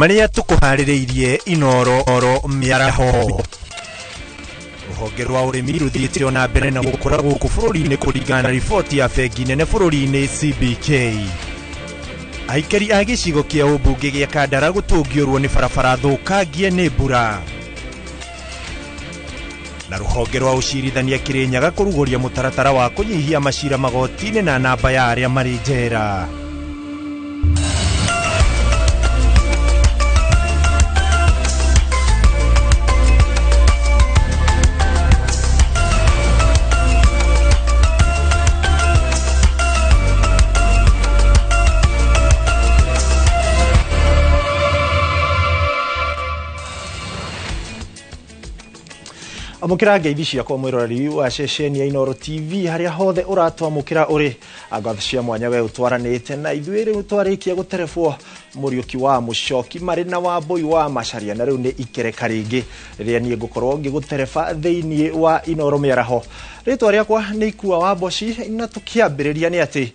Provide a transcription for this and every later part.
maria tukuhaririirie Inoro miaraho ruhonge rwa urimi ruthiĩte na mbere na gũkũra gũkũ bũrũri-inĩ kũringana na riboti ya bengi nene bũrũri-inĩ CBK. Aikari a gĩcigo kĩa ũmbunge gĩa Kandara gũtũngĩũrwo nĩ barabara thũkangie nĩ mbura. Na ruhonge rwa ũcirithania Kĩrĩnyaga kũrugũria mũtaratara wa kũnyihia macira magoti-inĩ na namba ya arĩa marĩ njera. Amukira ngeithi ciakwa mwiroreri wa ceceni ya Inoro TV haria hothe uratwamukira uri agatho cia mwanya we utwaranite na ithuire utwarikia guterebwo Muriuki wa Mucoki mari na Wambui wa Macharia na riu ni ikereka ringi riria nie ngukorwo ngigutereba thiini wa Inoro miaraho. Ritwa riakwa ni Ikua wa Boshi na tukiambiriria ni ati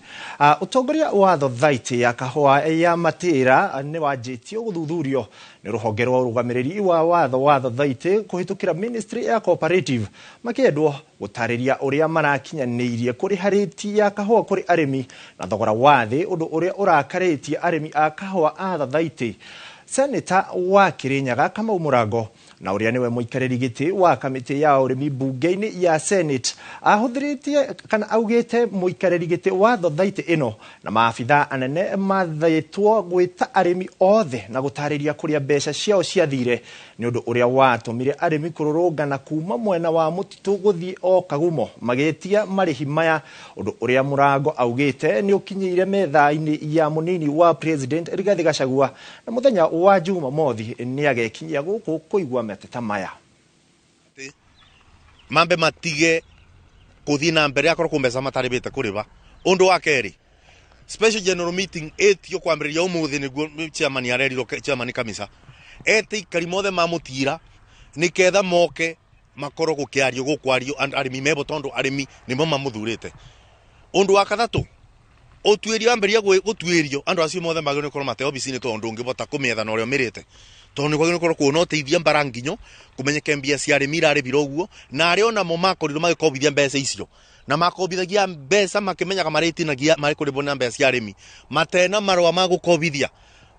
utongoria wa Thothaiti ya kahua ya Matira ni wanjitio guthuthurio ni ruhonge rwa urugamiriri wa watho wa Thothaiti kuhitukira Ministry ya Cooperative makiendwo gutariria uria marakinyaniirie kuri hariti ya kahua kuri arimi na thogora wa thi undu uria urakaritie arimi a kahua a Thothaiti. Senator wa Kĩrĩnyaga Kamau Mũrango na uria niwe muikariri giti wa kamiti ya urimi bunge-ini ya Senate ahuthiritie kana augite muikariri giti wa Thothaiti ino na maabitha anene mathaitwo gwita arimi othe na gutariria kuria mbeca ciao ciathire ni undu uria watumire arimi kururungana kuma mwena wa mutitu guthii o Kagumo magetia marihi maya undu uria Mũrango augite ni ukinyiire metha-ini ya munini wa President Rigathi Gachagua na muthenya wa Jumamothi ni agekinyia guku kuigwa mateta maya mambe matige kuthii na mbere akoro kumbesa mataribite kuriba undu wa keri special general meeting etio kwambiriria umuthi niguo chairman arerirwo chairman kamisa eti karimothe mamutira niketha moke makoro gukiario gukwario arimi mebo tondu arimi nimo mamuthurite undu wa kathatu otwirio amberia gutwirio andu acio mothe magone korwo mate obisi-ini tondu ngibota kumetha na urio mirite tondu kwagene korwo kuona uteithia mbaranginyo kumenyeke mbia cia arimi irari biroguo na ario na mo makorirwo magikobithia mbeca icio na makobithagia mbeca makimenyaga maritinagia marikuribwo na mbeca cia arimi matena marwa magukobithia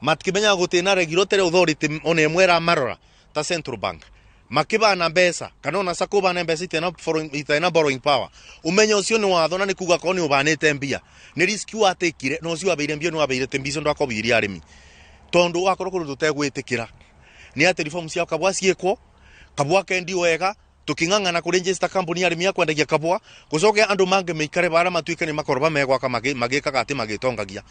matikimenya gutina regulatory authority ona imwe ra marora ta Central Bank makibana mbeca kana ona sakubana mbeca itena borrowing power umenya ucio ni watho na ni kuga ko ni ubanite mbia ni risk watekire no ucio abeire mbia ni abeire tembiso ndo akobiria arimi tondu wakoro kuru tutegwitikira ni ati reform cia kabwa ciekwo kabwa kendi wega tukingangana ku register company arimi akwendagia kabwa gucoke andu mange meikare bara matuike ni makorba megwaka magikaga ati magitongagia.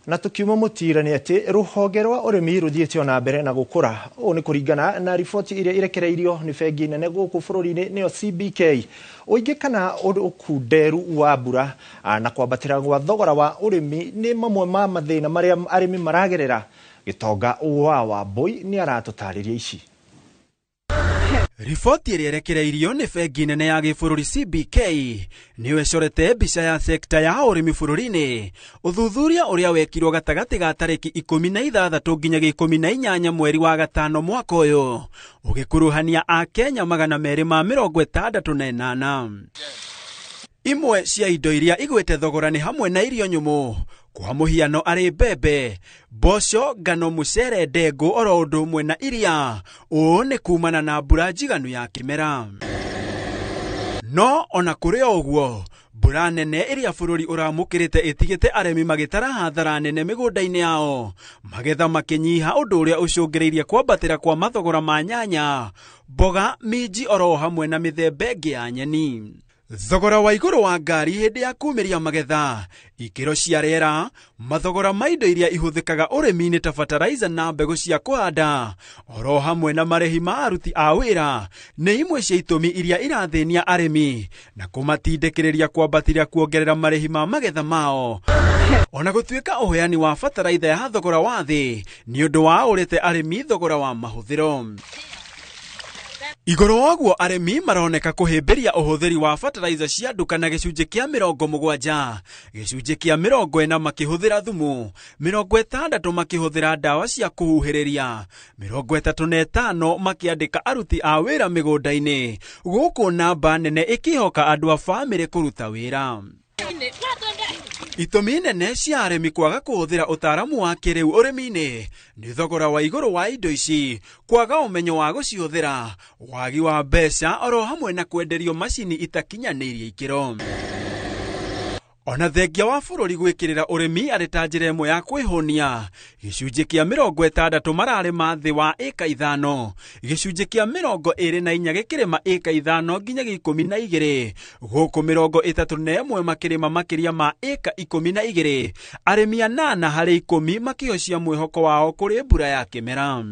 Na tukiuma mutira ni ati ruhonge rwa urimi ruthiĩte na mbere na gukura o ni kuringana na riboti iria irekereirio ni bengi nene guku bũrũri-inĩ nĩyo CBK uingi kana ukunderu wa mbura na kwambatĩra gwa thogora wa urimi ni mamwe ma mathĩna maria arimi maragerera. Gitonga wa Wambui ni aratũtarĩria ici. Riboti iria irekereirio ni bengi nene ya gĩbũrũri CBK niwe corete mbica ya sekta ya urimi bũrũri-inĩ uthuthuria uria wekirwo gatagati ga tariki 16 nginya 18 mweri wa gatano mwaka uyu ugikuruhania a Kenya 268. Imwe cia indo iria igwete thogora ni hamwe na irio nyumu kwa muhiano ari mbembe, mboco, ngano, mucere, ndengũ oro ũndũ ũmwe na iria ũũ nĩ kumana na mbura njiganu ya kĩmera. No ona kũrĩ ũguo mbura nene iria bũrũri ũramũkĩrĩte ĩtigĩte arĩmi magĩtara hathara nene mĩgũnda-inĩ yao magetha makĩnyiha ũndũ ũrĩa ũcũngĩrĩirie kwambatĩra kwa mathogora ma nyanya, mboga, minji oro hamwe na mĩthemba ĩngĩ ya nyeni. Thogora wa igũrũ wa ngari hĩndĩ ya kumĩria magetha, ikĩro cia rĩera, mathogora ma indo iria ihũthĩkaga ũrĩmi-inĩ ta fertilizer na mbegũ cia kũhanda, oro hamwe na marĩhi ma aruti a wĩra, nĩ imwe cia itũmi iria irathĩnia arĩmi na kũmatindĩkĩrĩria kwambatĩra kuongerera marĩhi ma magetha mao. Ona gũtuĩka ũheani wa fertilizer ya thogora wa thĩ nĩ ũndũ wa ũrĩte arĩmi thogora wa mahũthĩro. Igoro waguo aremi maroneka kuhimbiria uhuthiri wa fertilizer cia nduka na gicunji kia 70, gicunji kia 40 makihuthira thumu, 60 makihuthira dawa cia kuhuhiriria, 35 makiandika aruti a wira migunda-ini, guku namba nene ikihoka andu a family kuruta wira. Itũmi nene cia aremi kwaga kuhuthira utaaramu wa kiriu urimi-ini ni thogora wa iguru wa indo ici, kwaga umenyo wa gucihuthira, wagi wa mbeca oro hamwe na kwenderio macini itakinyanirie ikiro. Ona thengia wa bururi gwikirira urimi ari ta njira imwe ya kwihunia, gicunji kia 60 mararima thi wa eka 5, gicunji kia 24 gikirima eka 5 nginya 12, guku 31 makirima makiria ma eka 12, arimi 8 hari 10 makihocia mwihoko wao kuri mbura ya kimera.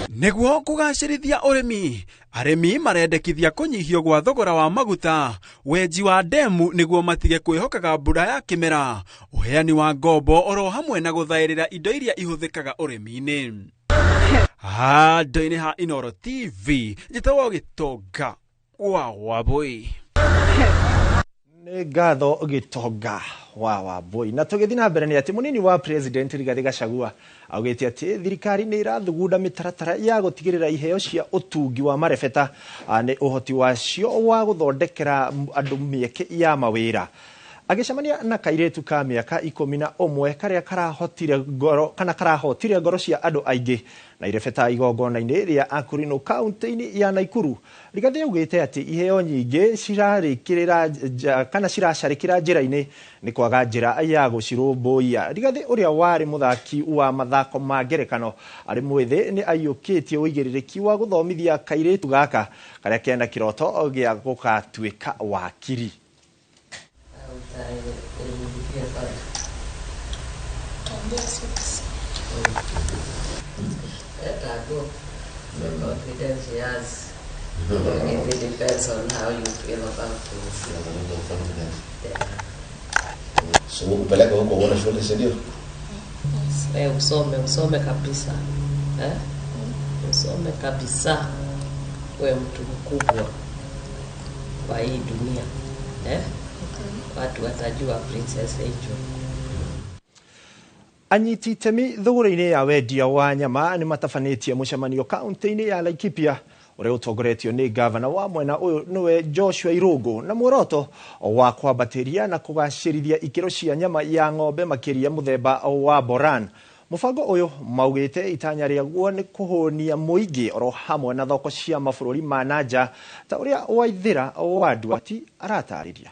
Niguo kugacirithia urimi, aremi marendekithia kunyihio gwa thogora wa maguta, wenji wa demu niguo matige kwihokaga mbura ya kimera, uheani wa ngombo oro hamwe na guthairira indo iria ihuthikaga urimi-ini. Handũ-inĩ ha Inooro TV, njĩtagwo Gitonga wa Wambui. Nĩ ngatho Gitonga wa Wambui. Na tũgĩthiĩ na mbere nĩ atĩ mũnini wa president Rigathi Gachagua augĩte atĩ thirikari nĩ irathugunda mĩtaratara ya gũtigĩrĩra iheo cia ũtungi wa marebeta nĩ ũhoti wacio wa gũthondekera andũ mĩeke ya mawĩra. Agĩcemania na kairĩtu ka mĩaka 11 karĩa karahotire ngoro cia andũ aingĩ na irebeta igongona-inĩ rĩa Akurino kaunti-inĩ ya Naikuru. Rigathi augĩte atĩ iheo nyingĩ ciracarĩkĩra njĩra-inĩ nĩ kwaga njĩra ya gũcirũmbũiya. Rigathi ũrĩa warĩ mũthaki wa mathako ma ngerekano arĩ mwĩthĩ nĩ aiyũkĩtie ũigĩrĩrĩki wa gũthomithia kairĩtu gaka karĩa kena kĩroto gĩa gũgatuĩka wakiri. Confidence, yes. It depends on how you feel about things. Yeah. So upeleka huko uone shule sio? Usome kabisa. Usome kabisa. Wewe mtu mkubwa kwa hii dunia. Watu watajua Princess Angel. Anyiti itemi thogora-inĩ ya wendia wa nyama nĩ matabanĩtie mũcemanio kaunti-inĩ ya Laikipia ũrĩa ũtongoretio nĩ gavana wa mwena ũyũ nĩwe Joshua Irungu na muoroto wa kwambatĩria na kũgacĩrithia ikĩro cia nyama ya ng'ombe makĩria mũthemba wa Boran. Mũbango ũyũ maugĩte itanya rĩaguo nĩ kũhũnia mũingĩ oro hamwe na thoko cia mabũrũri ma nanja ta ũrĩa Waithĩra wa Nduati aratarĩria.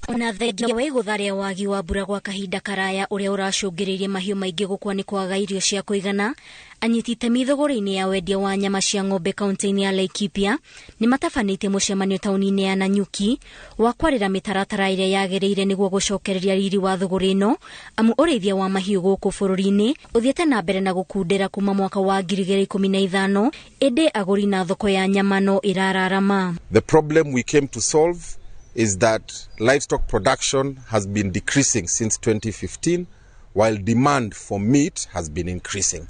Ona thengia wa igũtharia wagi wa mbura gwa kahinda karaya ũrĩa ũracũngĩrĩirie mahiũ maingĩ gũkua nĩ kwaga irio cia kũigana, anyiti itemi thogora-inĩ ya wendia wa nyama cia ng'ombe kaunti-inĩ ya Laikipia nĩ matabanĩtie mũcemanio taũni-inĩ ya Nanyuki wa kwarĩra mĩtaratara ĩrĩa yagĩrĩire nĩguo gũcokereria riri wa thogora ĩno, amu ũrĩithia wa mahiũ gũkũ bũrũri-inĩ ũthiĩte na mbere na gũkundĩra kuma mwaka wa 2015, ĩndĩ agũri na thoko ya nyama no ĩrararama. The problem we came to solve is that livestock production has been decreasing since 2015, while demand for meat has been increasing.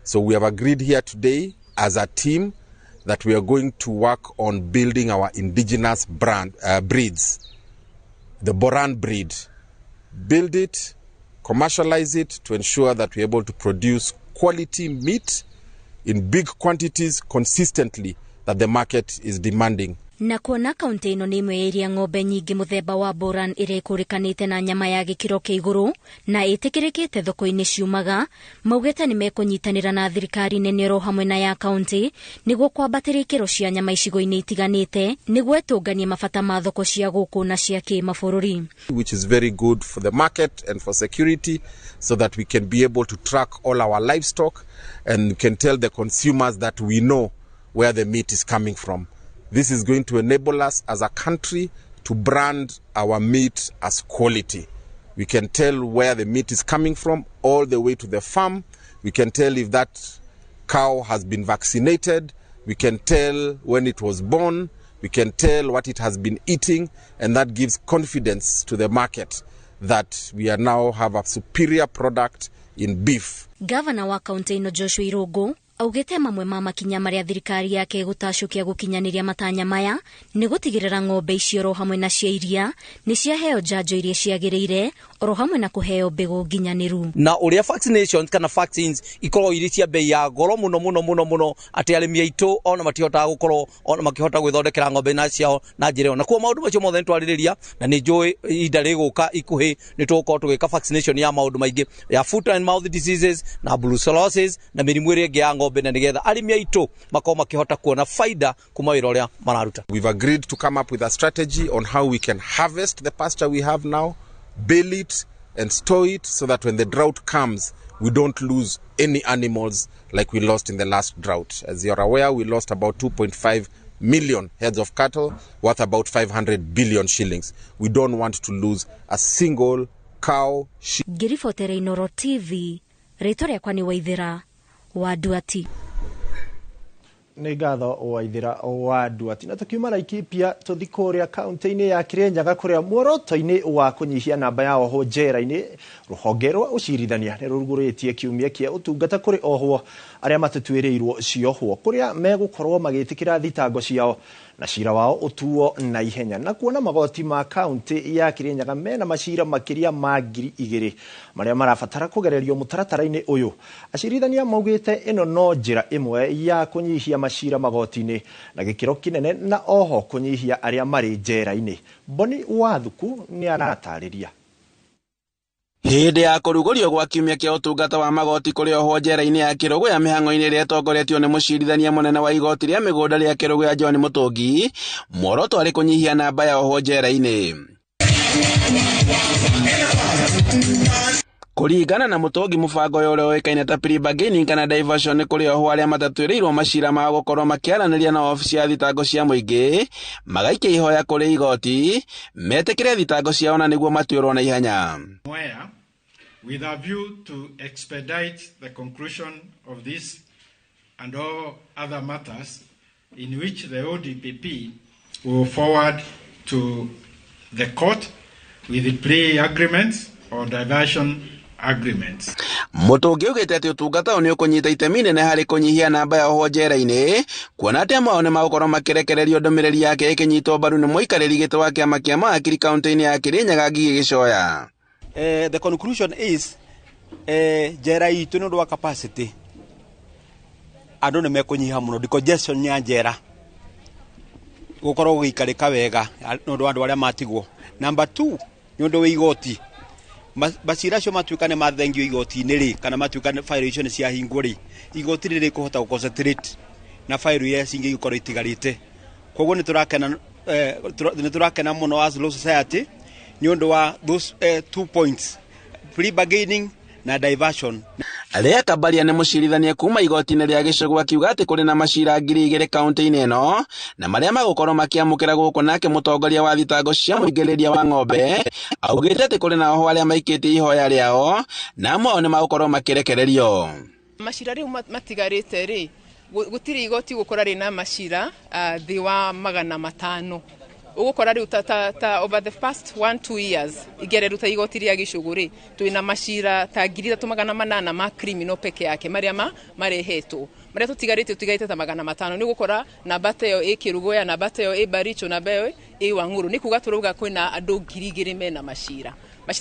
So we have agreed here today as a team that we are going to work on building our indigenous breeds, the Boran breed. Build it, commercialize it to ensure that we're able to produce quality meat in big quantities consistently that the market is demanding. Na kuona kaunti ĩno nĩ imwe iria ng'ombe nyingĩ mũthemba wa Boran ĩrĩa ĩkũrĩkanĩte na nyama ya gĩkĩro kĩa igũrũ na ĩtĩkĩrĩkĩte thoko-inĩ ciumaga, maugĩte nĩ mekũnyitanĩra na thirikari nene oro hamwe na ya kaunti nĩguo kwambatĩria ikĩro cia nyama icigo-inĩ itiganĩte nĩguo ĩtũnganie mabata ma thoko cia gũkũ na cia kĩmabũrũri. Which is very good for the market and for security so that we can be able to track all our livestock and can tell the consumers that we know where the meat is coming from. This is going to enable us as a country to brand our meat as quality. We can tell where the meat is coming from all the way to the farm. We can tell if that cow has been vaccinated. We can tell when it was born. We can tell what it has been eating, and that gives confidence to the market that we are now have a superior product in beef. Governor wa kaunti ĩno Joshua Irungu augite mamwe ma makinya maria thirikari yake gutacukia gukinyaniria matanya maya ni gutigirira ng'ombe icio ro hamwe na cia iria ni ciaheo njanjo iria ciagiriire oro hamwe na kuheo mbegu nginyaniru na uria vaccinations kana vaccines ikorwo iri cia bei ya goro muno ati arimi aitu ona matihota gukorwo ona makihota gwithondekera ng'ombe na ciao na njira na kuo maundu macio mothe twariria na ni njui inda riguka ikuhi ni tuko tugika vaccination ya maundu maingi ya foot and mouth diseases na brucellosis na mirimu iri ingi ya ng'ombe na nigetha arimi aitu makoma makihota kuona faida kuma wira uria mararuta. We've agreed to come up with a strategy on how we can harvest the pasture we have now, bale it and store it so that when the drought comes we don't lose any animals like we lost in the last drought. As you're aware, we lost about 2.5 million heads of cattle worth about 500 billion shillings. We don't want to lose a single cow. Ngirifotere Inoro TV, rĩtwa rĩakwa nĩ Waithĩra wa Nduati. Nĩ ngatho Waithĩra wa Nduati. Na tukiuma Laikipia tuthi kũrĩa kaunti-inĩ ya Kirinyaga kũrĩa muoroto-inĩ wa kũnyihia namba ya ohwo njera-inĩ, rũhonge rwa ũcirithania nĩ rũrugũrĩtie kiumia kĩa ũtungata kũrĩ ohwo arĩa matatuĩrĩirwo ciohwo kũrĩa megũkorwo magĩtĩkĩra thitango ciao na cira wao utuo na ihenya na kuona magoti ma kaunti ya Kirinyaga mena macira makiria ma 2,000 maria marabatara kugererio mutaratara-ini uyu. Acirithania maugite ino no njira imwe ya kunyihia macira magoti-ini na gikiro kinene na oho kunyihia aria mari njera-ini. Boni Wathuku ni anatariria. Hindi ya kurugurio gwa kiumia kia utungata wa magoti kuri ohwo njera-ini ya Kirugu ya mihango-ini iria itongoretio ni mucirithania munene wa igoti ria migunda ria Kirugu ya John Mutungi, muoroto ari kunyihia namba ya ohwo njera-ini. Kuringana na Mutungi, mubango uria uikaine ta plea bargaining kana diversion kuri ohwo aria matatuĩrĩirwo macira ma gukorwo makiaraniria na ofici ya thitango cia muingi magaikia ihoya kuri igoti metikire thitango ciao na niguo matuĩrwo na ihenya. With a view to expedite the conclusion of this and all other matters in which the ODPP will forward to the court with the plea agreements or diversion agreements. Mutungi ugite ati utungata oni ukunyita itemi inene hari kunyihia namba ya ohwo njera-ini kuona ati amwe ni magukorwo makirekererio ndumiriri yake ikinyitwo mbaru ni muikariri giti wa kiama kia maakiri kaunti-ini ya Kirinyaga Ngigi Gicoya. The conclusion is njera itu ni ndwa capacity andu ni mekunyiha muno decongestion ya njera gukorwo guikarika wega ndu andu aria matigwo. Number 2 ni ndu wi igoti macira cio matuikane mathengio igoti-ini ri kana matuikane file icio ni cia hingwo ri igoti riri kuhota gu concentrate na file iria cingi gukorwo itigarite. Koguo ni turakena muno as law society ni undu wa those 2 points, plea bargaining na diversion. Aria Kabaria ni mucirithania kuma igoti-ini ria Gicugu akiuga ati kuri na macira 2,000 kaunti-ini ino na maria magukorwo makiamukira guku nake mutongoria wa thitango cia muingiriria wa ng'ombe augite ati kuri na ohwo aria maikitie ihoya riao na amwe ni magukorwo makirekererio. Macira riu matigarite ri gutiri igoti gukora rina macira thi wa 500 ugukora riu ta over the past 1-2 years igereruta igoti ria Gicugu ri twina macira ta 3,800 ma criminal peke yake maria marehetwo maria tutigarite ta 500 ni gukora na bateo Kirugu ya na bateo Baricho na bateo Wanguru ni kuga turuga kwina andu 2,000 mena macira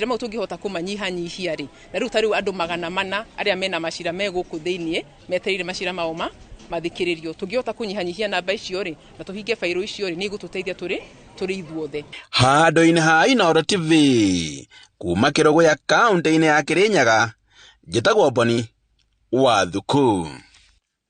mau tungihota kumanyihanyihia ri na riu tariu andu 400 aria mena macira meguku thiini meterire macira mao mathikiririo tungihota kunyihanyihia namba icio ri na tuhinge fairo icio ri ni gututeithia turi ithuothe. Handu-ini ha Inoro TV kuma Kirugu ya kaunti-ini ya Kirinyaga njitagwo Boni Wathuku.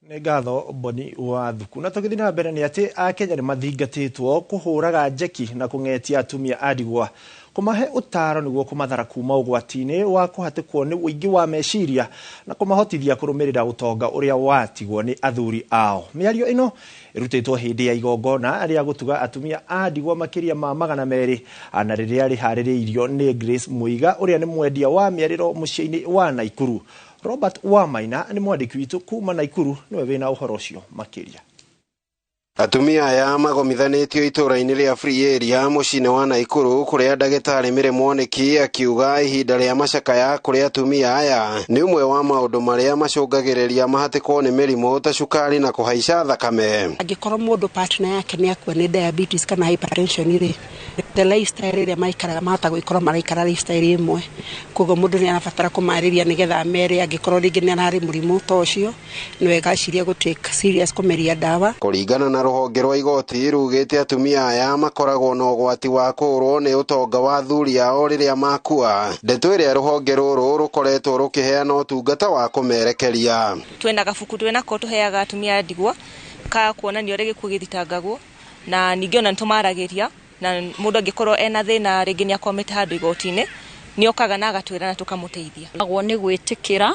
Nĩ ngatho Boni Wathuku. Na tũgĩthiĩ na mbere nĩ atĩ Akenya nĩ mathingatĩtwo kũhũraga njeki na kũng'etia atumia a ndigwa kumahe utaro niguo kumathara kuma ugwati-ini wa kuhatikwo ni wingi wa meciria na kumahotithia kurumirira utonga uria watigwo ni athuri ao. Miario ino irutitwo hindi ya igongona aria gutuga atumia a ndigwa makiria ma 200 na riria rihaririirio ni Grace Muiga uria ni mwendia wa miariro mucii-ini wa Naikuru. Robert Wamaina ni mwandiki witu kuma Naikuru niwe wina uhoro ucio makiria. Atumia aya magomithanĩtio itũra-inĩ rĩa Free Area mũciĩ wa Naikuru kũrĩa ndagĩtarĩ Mary Mwaniki akiuga ihinda rĩa macakaya kũrĩa atumia aya nĩ ũmwe wa maũndũ marĩa macũngagĩrĩria mahatĩkwo nĩ mĩrimũ ta cukari na kũhaica thakame. Angĩkorwo mũndũ partner yake nĩ akua nĩ diabetes kana hypertension rĩ, the lifestyle ĩrĩa maikaraga mahota gũkorwo maraikara lifestyle ĩmwe. Koguo mũndũ nĩ arabatara kũmarĩria nĩgetha mere angĩkorwo rĩngĩ nĩ ararĩ mũrimũ ta ũcio nĩ wega acirie gũtake serious kũmeria ndawa. Kũringana na rũhonge rwa igoti rugĩte atumia aya makoragwo na ũgwati wa kũrwo nĩ ũtonga wa athuri ao rĩrĩa makua. Ndeto ĩrĩa rũhonge rũrũ rũkoretwo rũkĩheana ũtungata wa kũmerekeria. Twena gabuku twenako tũheaga atumia ndigwa ka kuonania ũrĩa gĩkuũ gĩthitangagwo na ningĩ ona nĩtũmaragĩria na mũndũ angĩkorwo ena thĩna rĩngĩ nĩ akomete handũ igoti-inĩ nĩ okaga na agatwĩra na tũkamũteithia. Agwo nĩ gwĩtĩkĩra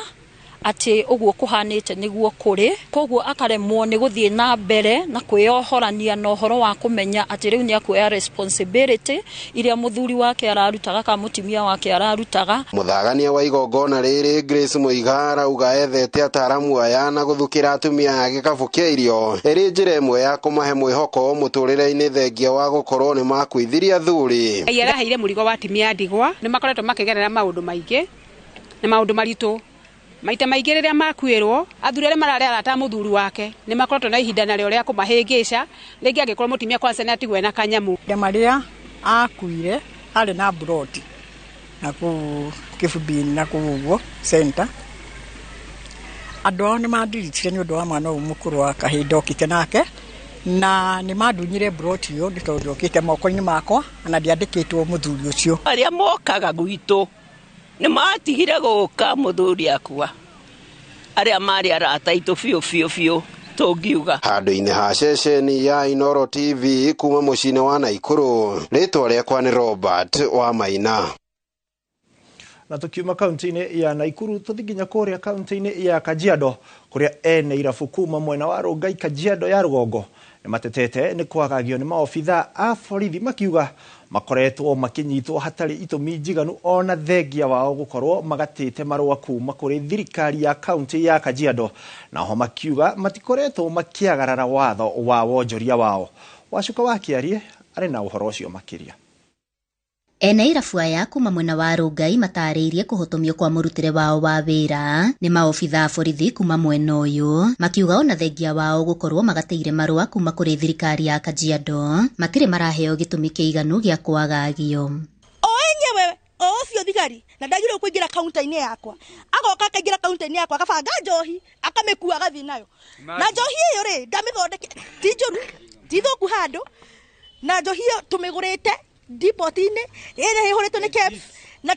atĩ ũguo kũhanĩte nĩguo kũrĩ, koguo akaremwo nĩ gũthiĩ na mbere na kwĩyohorania na ũhoro wa kũmenya atĩ rĩu nĩ akuoya responsibility iria mũthuri wake ararutaga kana mũtumia wake ararutaga. Mũthagania wa igongona rĩrĩ Grace Muiga arauga ethete ataaramu aya na gũthukĩra atumia a gĩkabũ kĩa irio ĩrĩ njĩra ĩmwe ya kũmahe mwĩhoko mũtũrĩre-inĩ thengia wa gũkorwo nĩ makwĩthiria athuri. Araheire mũrigo wa atumia ndigwa nĩ makoretwo makĩgerera maũndũ maingĩ na maũndũ maritũ. Maita maingĩ rĩrĩa makuĩrwo athuri arĩa mararĩ arata mũthuri wake nĩ makoretwo na ihinda narĩo rĩa kũmahĩngĩca rĩngĩ angĩkorwo mũtumia kwanza nĩ atigwe na kanyamu. Marĩa akuire arĩ na broti na kũu Kĩbubini na kũu ũguo center. Andũ ao nĩ mandiritire nĩ ũndũ wa mwana ũyũ mũkũrũ wa kahinda okĩte nake na nĩ mandunyire broti ũyũ nĩ tondũ okĩte moko-inĩ makwa na ndiandĩkĩtwo mũthuri ũcio. Arĩa mokaga gwitũ nĩ matigire gũka mũthuri akua arĩa marĩ arata aitũ biũ tũngiuga. Handũ-inĩ ha ceceni ya Inooro TV kuma mũciĩ wa Naikuru, rĩtwa rĩakwa nĩ Robert wa Maina. Na tukiuma kaunti-inĩ ya Naikuru tuthi nginya kũrĩa kaunti-inĩ ya Kajiado kũrĩa ene irabu kuma mwena wa Rongai Kajiado ya rũgongo nĩ matetete nĩ kwagagio nĩ maobitha a borithi makiuga makoretwo makinyitwo hatarĩ itũmi njiganu ona thengia wao gũkorwo magatĩte marũa kuma kũrĩ thirikari ya kaunti ya Kajiado, naho makiuga matikoretwo makiagarara watho wa wonjoria wao. Wacuka wa Kiarie arĩ na ũhoro ũcio makĩria. Ene irabu aya kuma mwena wa Rongai matarĩirie kũhotomio kwa mũrutĩre wao wa wĩra nĩ maobitha a borithi kuma mwena ũyũ makiuga ona thengia wao gũkorwo magatĩire marũa kuma kũrĩ thirikari ya Kajiado matirĩ maraheo gĩtũmi kĩiganu gĩa kwagagio. O enyewe ocio thigari na ndagĩrĩirwo kũingĩra kaunti-inĩ yakwa agoka akaingĩra kaunti-inĩ yakwa akabanga njohi akamĩkua agathiĩ nayo na njohi ĩyo rĩ ndamĩthondeke ti njũru ti thũku handũ na njohi ĩyo tũmĩgũrĩte depot-inĩ ĩrĩa ĩhũrĩtwo nĩ KEBS na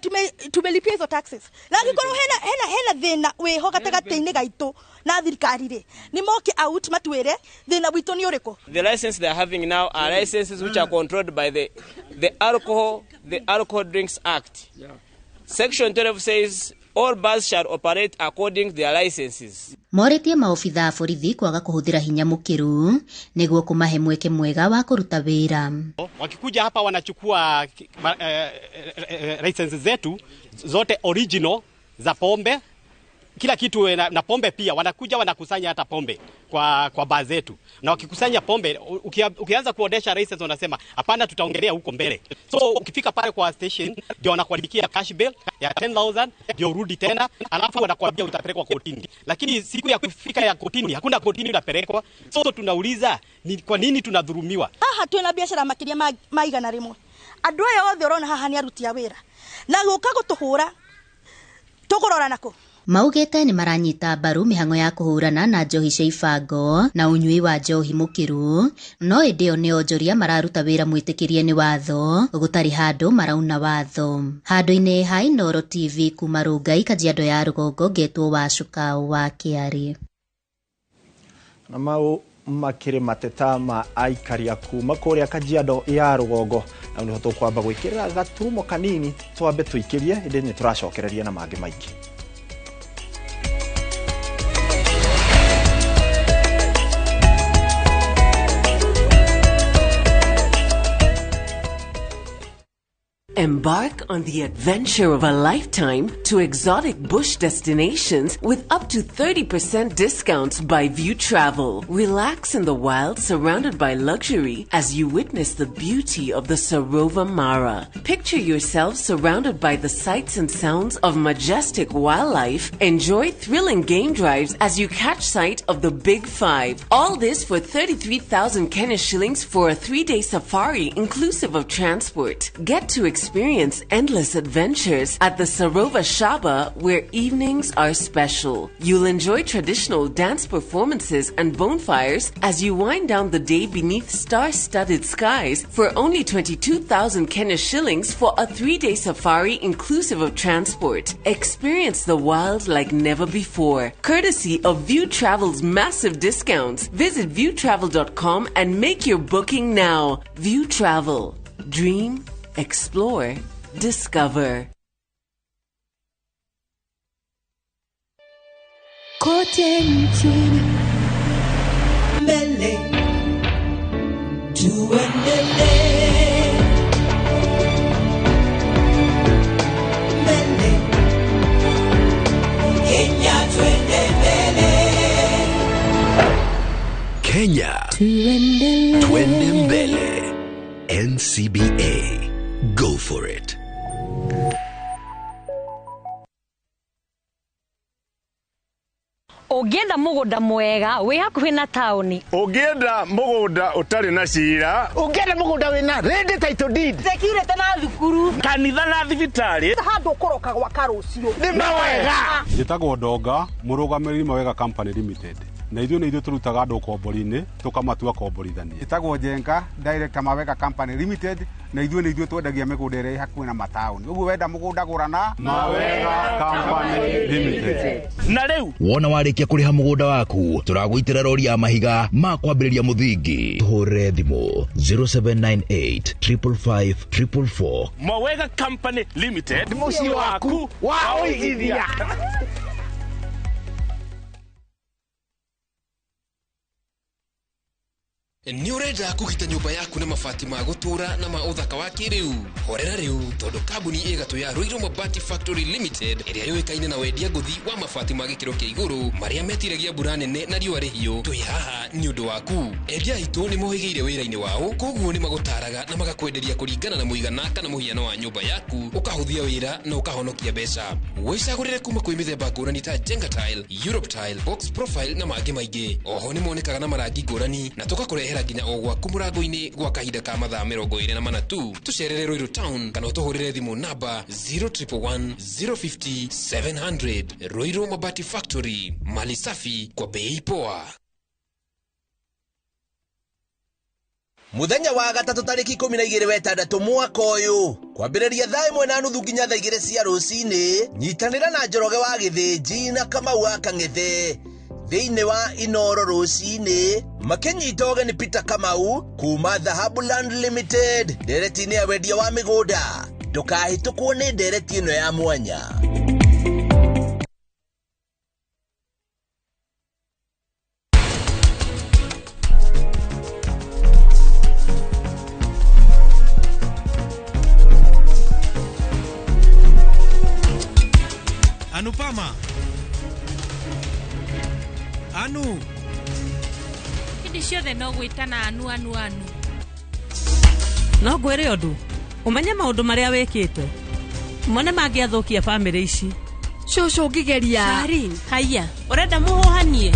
tumelipia hizo taxes. Na ngĩkorwo hena thĩna wĩho gatagatĩ-inĩ gaitũ na thirikari rĩ nĩ moke out matwĩre thĩna witũ nĩ ũrĩkũ. The license they are having now are licenses which are controlled by the Alcohol Drinks Act. Section 12 says all bars shall operate according to their licenses. Morĩtie maobitha a borithi kwaga kũhũthĩra hinya mũkĩru nĩguo kũmahe mweke mwega wa kũruta wĩra. Wakikuja hapa wanachukua licenses zetu zote original za pombe, kila kitu na pombe pia wanakuja wanakusanya hata pombe kwa baa zetu, na wakikusanya pombe ukianza kuodesha license wanasema hapana, tutaongelea huko mbele. So ukifika pale kwa station ndio wanakuandikia cash bill ya 10,000 ndio urudi tena, alafu wanakuambia utapelekwa kotini, lakini siku ya kufika ya kotini hakuna kotini unapelekwa. So tunauliza ni kwa nini tunadhulumiwa? Haha twina biashara makiria maigana rimwe andũ aya othe ũrona haha nĩ aruti a wĩra na gũka gũtũhũra tũkũrora nako. Maugĩte nĩ maranyita mbaru mĩhang'o ya kũhũrana na njohi cia ibango na ũnyui wa njohi mũkĩru, no ĩndĩ o nĩ onjoria mararuta wĩra mwĩtĩkĩrie nĩ watho gũtarĩ handũ marauna watho. Handũ-inĩ ha Inooro TV kuma Rongai Kajiado ya rũgongo ngetwo Wacuka wa Kiarie. Na mau makĩrĩ mateta ma aikari kuma kũrĩa Kajiado ya rũgongo, na nĩ ho tũkwamba gwĩkĩrĩra gaturumo kanini twambe tũikĩrie ĩndĩ nĩ tũracokereria na mangĩ maingĩ. Embark on the adventure of a lifetime to exotic bush destinations with up to 30% discounts by View Travel. Relax in the wild surrounded by luxury as you witness the beauty of the Sarova Mara. Picture yourself surrounded by the sights and sounds of majestic wildlife. Enjoy thrilling game drives as you catch sight of the Big Five. All this for 33,000 Kenya shillings for a 3-day safari inclusive of transport. Get to experience endless adventures at the Sarova Shaba, where evenings are special. You'll enjoy traditional dance performances and bonfires as you wind down the day beneath star-studded skies for only 22,000 Kenya shillings for a 3-day safari inclusive of transport. Experience the wild like never before, courtesy of View Travel's massive discounts. Visit viewtravel.com and make your booking now. View Travel. Dream, explore, discover. Kote nchini mbele tuendelee, mbele Kenya twende mbele, Kenya twende mbele. NCBA, go for it. Ũngĩenda mũgũnda mwega wĩ hakuhĩ na taũni, ũngĩenda mũgũnda ũtarĩ na cira, ũngĩenda mũgũnda wĩna ready title deed, security na thukuru, kanitha na thibitarĩ, handũ kũroka gwa karũcio nĩ mawega. Njĩtagwo Ndonga, mũrũgamĩrĩri Mawega Company Limited. Na ithuĩ tũrutaga andũ kombori-inĩ tũkamatua komborithania. Njĩtagwo Njenga, Director Mawega Company Limited, na ithuĩ twendagia mĩgũnda ĩrĩa hakuhĩ na mataũni. Ũguo wenda mũgũnda gũrana Mawega Company Limited. Na rĩu wona warĩkia kũrĩha mũgũnda waku, tũragũitĩra rori ya mahiga ma kwambĩrĩria mũthingi. Tũhũre thimũ 0798 555 444. Mawega Company Limited, mũciĩ waku wa ũigithia. Ni urenda kugita nyumba yaku na mabati ma gutura na ma uthaka wa kiriu. Horera riu tondu kambuni igatu ya Ruiru Mabati Factory Limited iria yoikaine na wendia nguthi wa mabati ma gikiro kia iguru maria metiragia mbura nene na riua rihio. Twi haha ni undu waku. Endia itu ni mohigeire wira-ini wao, koguo ni magutaraga na magakwenderia kuringana na muigana kana muhiano wa nyumba yaku, ukahuthia wira na ukahonokia mbeca. Wicagurire kuma kwi mithemba ngurani ta Jenga Tile, Europe Tile, Box Profile na mangi maingi. Oho ni monekaga na marangi ngurani na tugakurehera nginya o gwaku murango-ini gwa kahinda ka mathaa 24 tu. Tucerere Ruiru Town kana utuhurire thimu namba 0111 050 700. Ruiru Mabati Factory, mali safi kwa bei poa. Muthenya wa gatatu tariki 12 wetandatu mwaka uyu kwambĩrĩria thaa 1:30 nginya thaa 2 cia rũcinĩ. Nyitanĩra na Njoroge wa Gĩthĩnji na Kamau wa Kang'ethe thĩinĩ wa Inoro rũcinĩ, makĩnyita ũgeni Peter Kamau kuma Dhahabu Land Limited, ndereti-inĩ ya wendia wa mĩgũnda. Ndũkahĩtũkwo nĩ ndereti ĩno ya mwanya. Anupama. Anu. Hindi ciothe no gwĩtana anu. No ngwĩre ũndũ, ũmenye maũndũ marĩa wĩkĩte mone mangĩathũkia bamĩrĩ ici. Cũcũ ngĩgeria. Sharin, haya, ũrenda mũhũhanie?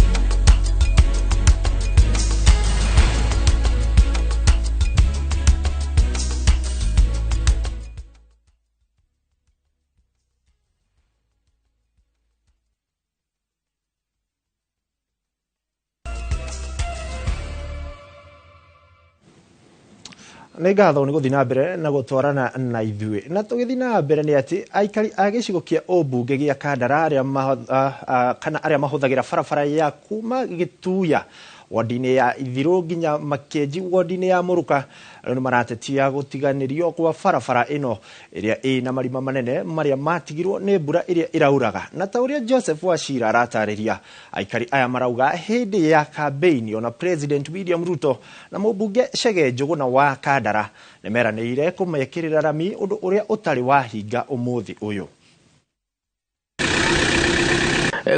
Nĩ ngatho nĩ gũthiĩ na mbere na gũtwarana na ithuĩ. Na tũgĩthiĩ na mbere nĩ atĩ aikari a gĩcigo kĩa ũmbunge gĩa Kandara arĩa mahũthagĩra barabara ya kuma Gĩtuya wardini ya Ithiru nginya Makenji wardini ya Muruka rĩu maratetia gũtiganĩrio kwa barabara ĩno ĩrĩa ĩna marima manene marĩa matigirwo nĩ mbura ĩrĩa ĩrauraga. Na ta ũrĩa Joseph Wachira aratarĩria, aikari aya marauga hĩndĩ ya campaign ona President William Ruto na mũmbunge Chege Njũgũna wa Kandara nĩmeranĩire kũmekĩrĩra rami ũndũ ũrĩa ũtarĩ wahinga ũmũthĩ ũyũ.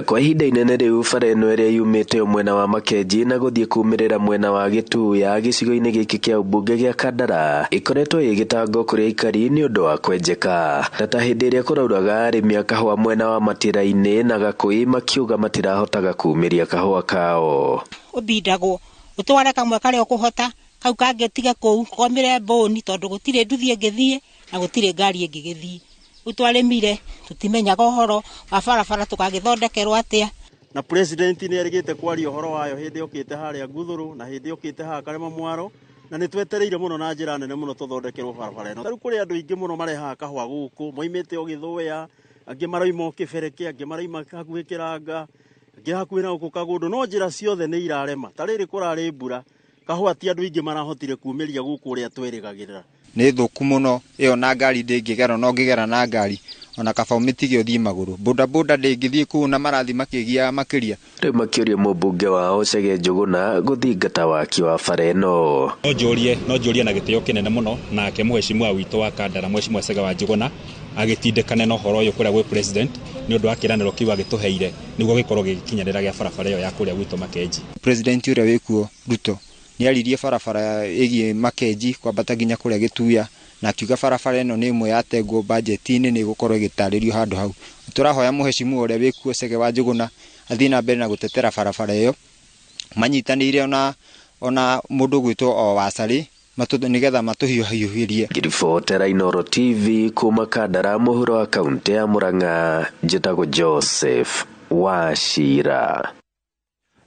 Kwa ihinda inene rĩu bara ĩno ĩrĩa yumĩte mwena wa Makenji na gũthiĩ kumĩrĩra mwena wa Gĩtuya gĩcigo-inĩ gĩkĩ kĩa ũmbunge gĩa Kandara ĩkoretwo ĩgĩtango kũrĩ aikari nĩ ũndũ wa kwenjeka. Ta hĩndĩ ĩrĩa kũrauraga arĩmi a kahũa mwena wa Matĩra-inĩ na Gakũi makiuga matirahotaga kumĩria kahũa kao. Ũbindagwo ũtware kamwe karĩa ũkũhota kau kangĩtiga kũu komĩre mbũni tondũ gũtirĩ nduthi ĩngĩthiĩ na gũtirĩ ngari ĩngĩgĩthiĩ. Utwalemire tutimenyaga uhoro wa barabara tukagithondekerwo atia na president ni erigite kwaria uhoro wayo hindi okite haria Guthuru na hindi okite ha Karema Mwaro na ni twetereire muno na njira nene muno tuthondekerwo barabara ino. Taru kuri andu ingi muno mareha kahwa guku moimite Githuya angi maraima Kibereke angi maraima hakuhi Kiranga angi hakuhi na uku Kagundu no njira ciothe ni irarema. Tariri kurari mbura kahwa ti andu ingi marahotire kuumiria guku uria twerigagirira nĩ thũku mũno ĩyo na ngari ndĩngĩgera no ngĩgera na ngari ona kaba umitige uthii maguru boda boda ndĩngĩthiĩ kuu na marathi makĩgia makĩria. Rĩu makĩũria mũmbunge wao Chege Njũgũna gũthingata waki wa bara ĩno. No njũrie na gĩtĩo kĩnene mũno nake mũheshimiwa witũ wa Kandara Mheshimiwa Chege wa Njũgũna agĩtindĩkane na ũhoro ũyũ kũrĩa gwĩ president nĩ ũndũ wa kĩranĩro kĩu agĩtũheire nĩguo gĩkorwo gĩkinyanĩra gĩa barabara ĩyo ya kũrĩa gwitũ Makenji. President ũrĩa wĩkuo Ruto ni aririe barabara ĩgiĩ Makenji kwambata nginya kũrĩa Gĩtuya na akiuga barabara ĩno nĩ ĩmwe yatengwo budget-inĩ nĩ gũkorwo ĩgĩtarĩrio handũ hau. Tũrahoya mũheshimiwa ũrĩa wĩkuo Chege wa Njũgũna athiĩ na mbere na gũtetera barabara ĩyo manyitanĩire ona mũndũ gwĩtwo o Wacari nĩgetha matũhiũhiũhĩrie. Ngĩribotera Inooro TV kuma Kandara mũhuro wa kaunti ya Murang'a, njĩtagwo Joseph Wachira.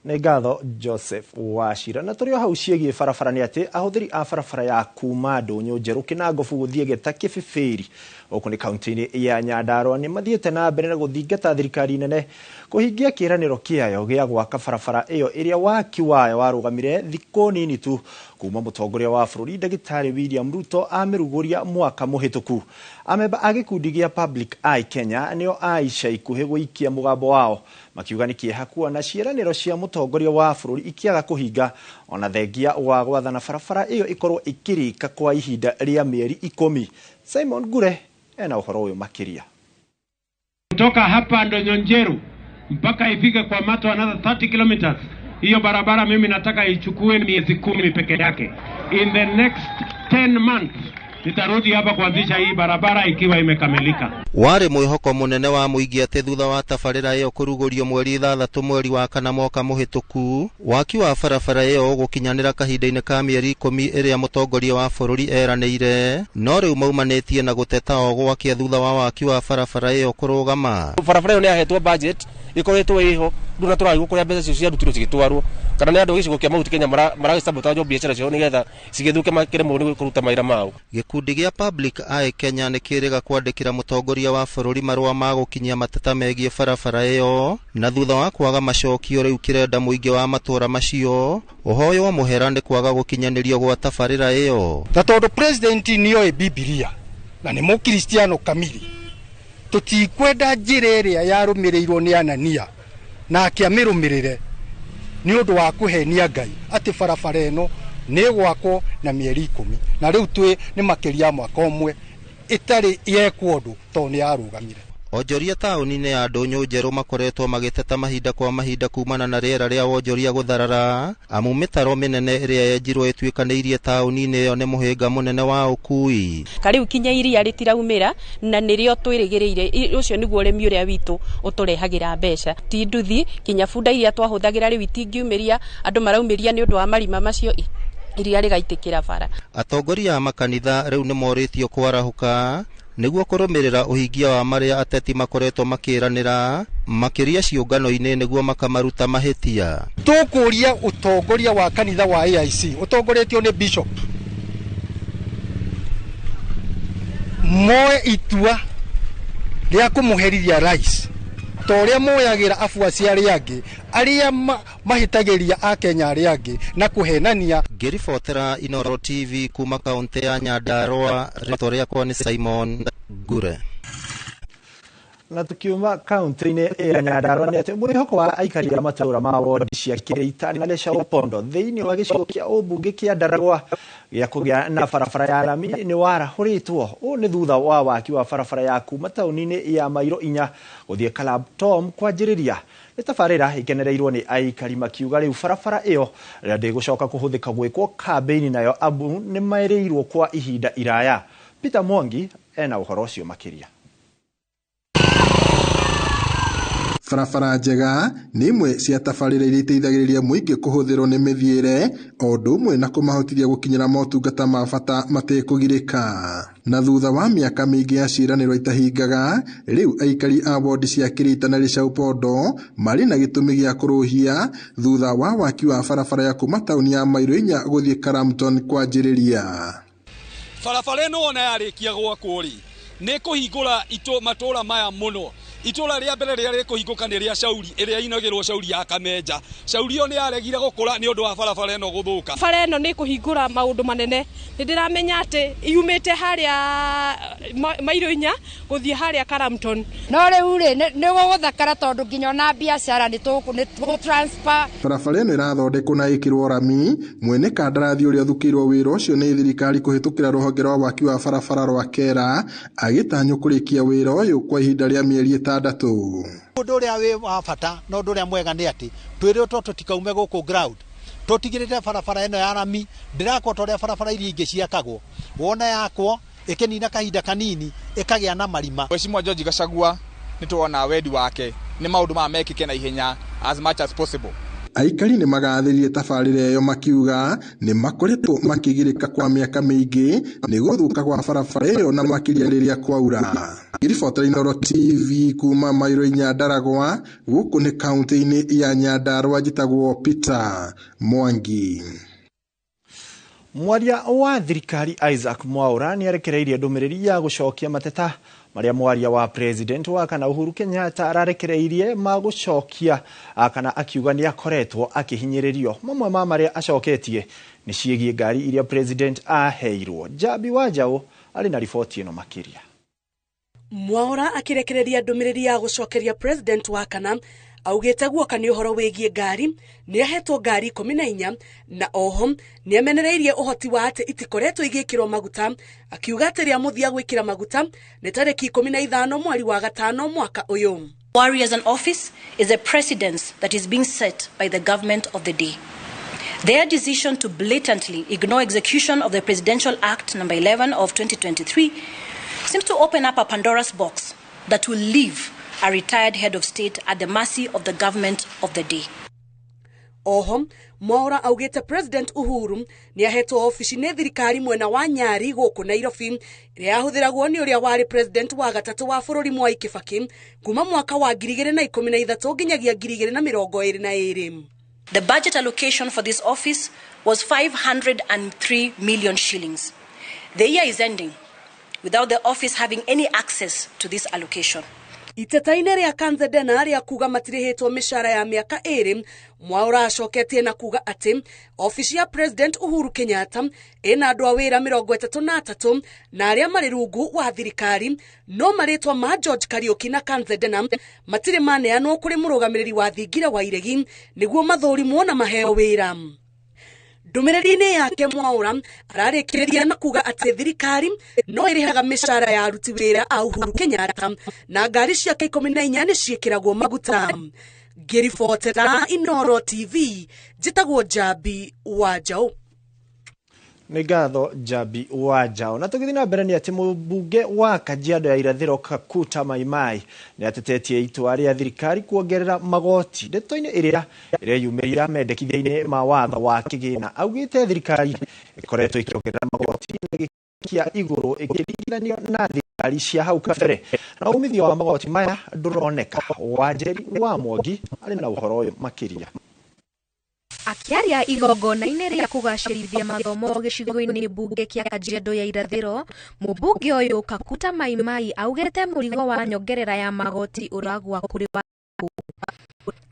Nĩ ngatho Joseph Wachira. Na tũrĩ o hau ciĩgiĩ barabara nĩ atĩ ahũthĩri a barabara ya kuma Ndũnyũ Njerũ Kinangobu gũthiĩ Gĩta Kĩbĩbĩri gũkũ nĩ kaunti-inĩ ya Nyandarua nĩ mathiĩte na mbere na gũthingata thirikari nene kũhingia kĩĩranĩro kĩayo gĩa gwaka barabara ĩyo ĩrĩa waki wayo warũgamire thikũ nini tu kuma mũtongoria wa bũrũri Ndagĩtarĩ William Ruto amĩrugũria mwaka mũhĩtũku. Amemba a gĩkundi gĩa Public Eye Kenya nĩo aica ikuhĩ gũikia mũgambo wao makiuga nĩ kĩeha kuona ciĩranĩro cia mũtongoria wa bũrũri ikĩaga kũhinga ona thengia wa gwathana barabara ĩyo ĩkorwo ĩkĩrĩka kwa ihinda rĩa mĩeri 10. Simon Gure ena ũhoro ũyũ makĩria. Kutoka hapa Ndũnyũ Njerũ mpaka ifike kwa Mato another 30 kilometers. Hiyo barabara mimi nataka ichukue miezi 10 peke yake. In the next 10 months nitarudi hapa kuanzisha hii barabara ikiwa imekamilika. Wari mwihoko munene wa muingi ati thutha wa tabarĩra ĩyo kũrugũrio mweri 6 mweri wa kana mwaka mũhĩtũku waki wa barabara ĩyo gũkinyanĩra kahinda-inĩ ka mĩeri 10 ĩrĩa mũtongoria wa bũrũri eranĩire no rĩu maumanĩtie na gũteta o gwakia thutha wa waki wa barabara ĩyo kũrũgama. Barabara ĩyo nĩ yahetwo budget ikoretwo iho nduna tũrari gũkũrĩa mbeca cio ciarutirwo cigĩtwarwo kana nĩ andũ gĩcigo kĩa mahuti Kenya maragĩsabotajo biacara cio nĩgetha cigĩthũke makĩremwo nĩ kũruta mawĩra mao. Gĩkundi gĩa Public Eye Kenya nĩ kĩrĩga kwandĩkĩra mũtongoria wa bũrũri marũa ma gũkinyia mateta megiĩ barabara ĩyo na thutha wa kwaga macokio rĩu kĩrenda mũingĩ wa matũũra macio ũhoyo wa mũhera nĩ kwaga gũkinyanĩrio gwa tabarĩra ĩyo. Tondũ president nĩoĩ Biblia na nĩ mũkristiano kamili tutikwenda njĩra ĩrĩa yarũmĩrĩirwo nĩ Anania na akĩamĩrũmĩrĩre nĩ ũndũ wa kũhenia Ngai atĩ barabara ĩno nĩ gwakwo na mĩeri 10 na rĩu twĩ nĩ makĩria mwaka ũmwe ĩtarĩ yekwo ũndũ tondũ nĩ yarũgamire. Onjoria taũni-inĩ ya Ndũnyũ Njerũ makoretwo magĩteta mahinda kwa mahinda kumana na rĩera rĩa wonjoria gũtharara amu mĩtaro mĩnene ĩrĩa yenjirwo ĩtuĩkanĩirie taũni-inĩ ĩyo nĩ mũhĩnga mũnene wa ũkui. Kariu kinya iria rĩtiraumĩra na nĩrĩo twĩrĩgĩrĩire ũcio nĩguo ũrĩmi ũrĩa witũ ũtũrehagĩra mbeca. Ti nduthi kinya bunda iria twahũthagĩra rĩu itingiumĩria andũ maraumĩria nĩ ũndũ wa marima macio iria rĩgaitĩkĩra bara. Atongoria a makanitha rĩu nĩ morĩtio kwarahũka nĩguo kũrũmĩrĩra ũhingia wa marĩa ateti makoretwo makĩranĩra makĩria ciũngano-inĩ nĩguo makamaruta mahĩtia. Tũkũria ũtongoria wa kanitha wa AIC ũtongoretio nĩ bishop moe itua rĩa kũmũherithia rais otoria moyagira afuasi aria mahitagiria akenya ariangi na kuhenania. Ngiribotera Inooro TV kuma kaunti ya Nyandarua, rĩtwa rĩakwa nĩ Simon Gure. Na tukiuma kaunti-inĩ ya Nyandarua nĩ atĩ mwĩhoko wa aikari a matũũra ma wondi cia Kĩrĩita na Lecaũ Pondo thĩinĩ wa gĩcigo kĩa ũmbunge kĩa Ndaragwa gĩa kũgĩa na barabara ya rami nĩ warahũrĩtwo. Ũũ nĩ thutha wa waki wa barabara ya kuma taũni-inĩ ya Mairo 4 gũthiĩ Kalabtom kwanjĩrĩria. Nĩ tabarĩra ikenereirwo nĩ aikari makiuga rĩu barabara ĩyo rĩrĩa ndĩgũcoka kũhũthĩka gwĩkwo kambĩini nayo Abu nĩ maĩrĩirwo kwa ihinda iraya. Peter Mwangi ena ũhoro ũcio makĩria. Barabara njega nĩ imwe cia tabarĩra iria iteithagĩrĩria mũingĩ kũhũthĩrwo nĩ mĩthiĩre o ũndũ ũmwe na kũmahotithia gũkinyĩra motungata ma bata matekũgirĩka. Na thutha wa mĩaka mĩingĩ ya ciĩranĩro itahingaga, rĩu aikari a wondi cia Kĩrĩita na Lecaũ Pondo marĩ na gĩtũmi gĩa kũrũhia thutha wa waki wa barabara ya kuma taũni ya Mairo 4 gũthiĩ Kalabtom kwanjĩrĩria. Barabara ĩno wona yarĩkia gwakwo rĩ nĩ kũhingũra matũũra maya mũno. Itũra rĩa mbere rĩrĩa rĩkũhingũka nĩ rĩa Cauri ĩrĩa inagĩrwo Cauri ya Kamenja. Cauri ĩyo nĩ yaregire gũkũra nĩ ũndũ wa barabara ĩno gũthũka. Barabara ĩno nĩ kũhingũra maũndũ manene. Nĩ ndĩramenya atĩ yumĩte harĩa Mairo 4 gũthiĩ harĩa Kalabtom. No rĩu rĩ nĩ gũgũthakara tondũ nginya na biacara nĩ transfer. Barabara ĩno ĩrathondekwo na ĩkĩrwo rami. Mwene kandarathi ũrĩa thukĩirwo wĩra ũcio nĩ thirikari kũhĩtũkĩra rũhonge rwa waki wa barabara rwa KERA agĩtanywo kũrĩkia wĩra ũyũ kwa ihinda rĩa mĩeri 6. Ũndũ ũrĩa wĩ wa bata na ũndũ ũrĩa mwega nĩ atĩ twĩrĩtwo tũtikaume gũkũ ground tũtigĩrĩre barabara ĩno ya rami ndĩrakwo torĩa barabara iria ingĩ ciakagwo, wona yakwo ĩkĩnina kahinda kanini ĩkagĩa na marima. Mheshimiwa George Gachagua nĩ tuona wendi wake nĩ maũndũ ma mekĩke na ihenya as much as possible. Aikari nĩ magathĩrĩrie tabarĩra ĩyo makiuga nĩ makoretwo makĩgirĩka kwa mĩaka mĩingĩ nĩ gũthũka kwa barabara ĩyo na makĩria rĩrĩa kwaura. Ngiribotera Inooro TV kuma Mairo 4 Ndaragwa, gũkũ nĩ kaunti-inĩ ya Nyandarua, njĩtagwo Peter Mwangi. Mwaria wa thirikari Isaac Mwaura nĩ arekereirie ndũmĩrĩri ya gũcokia mateta marĩa mwaria wa president wa kana Uhuru Kenyatta ararekereirie ma gũcokia kana akiuga nĩ akoretwo akĩhinyĩrĩrio. Mamwe ma marĩa acoketie nĩ ciĩgiĩ ngari iria president aheirwo. Jabi Wanjaũ arĩ na riboti ĩno makĩria. Mwaura akirekereria ndũmĩrĩri ya gũcokeria president wa kana augĩte guoka nĩ ũhoro wĩgiĩ ngari nĩ ahetwo ngari 14 na oho nĩ amenereirie ũhoti wa atĩ itikoretwo igĩkĩrwo maguta, akiuga atĩ rĩa mũthia gwĩkĩra maguta nĩ tarĩki 15 mweri wa gatano mwaka ũyũ. Worry as an office is a precedence that is being set by the government of the day. Their decision to blatantly ignore execution of the Presidential Act number 11 of 2023 seems to open up a Pandora's box that will leave a retired head of state at the mercy of the government of the day. Oho, Mwaura augĩte President Uhuru nĩ ahetwo ofici nĩ thirikari mwena wa Nyari gũkũ Nairobi ĩrĩa yahũthĩragwo nĩ ũrĩa warĩ president wa gatatũ wa bũrũri Mwai Kibaki kuma mwaka wa 2013 nginyagia 2022. The budget allocation for this office was 503 million shillings. The year is ending without the office having any access to this allocation. Iteta-inĩ rĩa Kanzedena rĩa kuga matirĩhĩtwo mĩcara ya mĩaka 2, Mwaura acoketie na kuga atĩ ofici ya President Uhuru Kenyatta ĩna andũ a wĩra 33 na arĩa marĩ rungu wa thirikari, no marĩtwa ma George Kariuki na Kanzedena matirĩ maneanwo kũrĩ mũrũgamĩrĩri wa thingira wa iregi nĩguo mathũrimwo na maheo wĩra. Ndũmĩrĩri-inĩ yake Mwaura ararĩkĩrĩria na kuga atĩ thirikari no ĩrĩhaga mĩcara ya aruti wĩra a Uhuru Kenyatta na ngari ciake 14 nĩ ciĩkĩragwo maguta. Ngiribotera Inooro TV, njĩtagwo Jabi Wanjaũ. Nĩ ngatho Jabi Wanjaũ. Na tũgĩthiĩ na mbere nĩ atĩ mũmbunge wa Kajiado ya irathĩro Kakuta Maimai nĩ atetetie itua rĩa thirikari kuongerera magoti ndeto-inĩ ĩrĩa ĩreyumĩria mendekithia-inĩ ma watho wa kĩgĩna. Augĩte thirikari ĩkoretwo ĩkĩongerera magoti kia igũrũ ĩkĩringithanio na thirikari cia hau kabere, na umithio wa magoti maya ndũroneka. Wanjeri wa Mwangi arĩ na ũhoro ũyũ makĩria. Akiaria igongona-inĩ rĩa kũgacĩrithia mathomo gĩcigo-inĩ mbunge kĩa Kajiado ya irathĩro, mũmbunge ũyũ Kakuta Maimai augĩte mũrigo wa nyongerera ya magoti ũragwa kũrĩ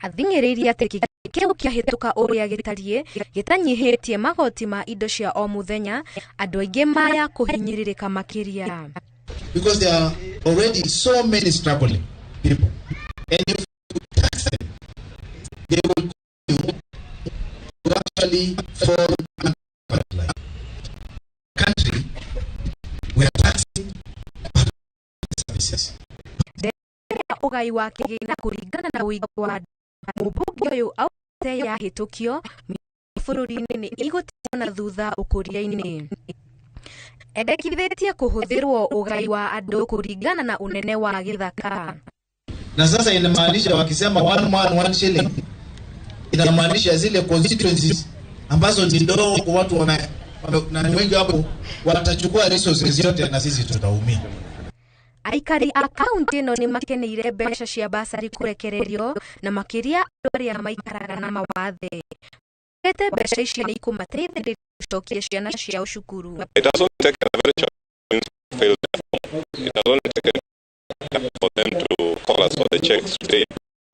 athing'ĩrĩirie atĩ kĩu kĩahĩtũka ũrĩa gĩtariĩ gĩtanyihĩtie magoti ma indo cia o mũthenya, andũ aingĩ maya kũhinyĩrĩrĩka makĩria. Because there are already so many struggling people, and if you tax them, they will continue to actually fall under the country. We are taxing services. Ũgai wa kĩgĩna kũringana na ũingĩ wa mũmbunge ũyũ augĩte yahĩtũkio bũrũri-inĩ nĩ igũtiga na thutha ũkũria-inĩ. Endekithĩtie kũhũthĩrwo ũgai wa andũ kũringana na unene wa gĩthaka. Na sasa inamaanisha wakisema 1 man 1 shilling, inamaanisha zile constituencies ambazo ni ndogo kwa watu na wengi hapo watachukua resources yote na sisi tutaumia. Aikari a kaunti ĩno nĩ makeneire mbeca cia basari kũrekererio na makĩria andũ arĩa maikaraga na mawathe. Ete mbeca icio nĩ ikũmateithĩrĩria gũcokia ciana ciao cukuru. It has only taken a very short time to fail them. It has only taken for them to call us for the checks today.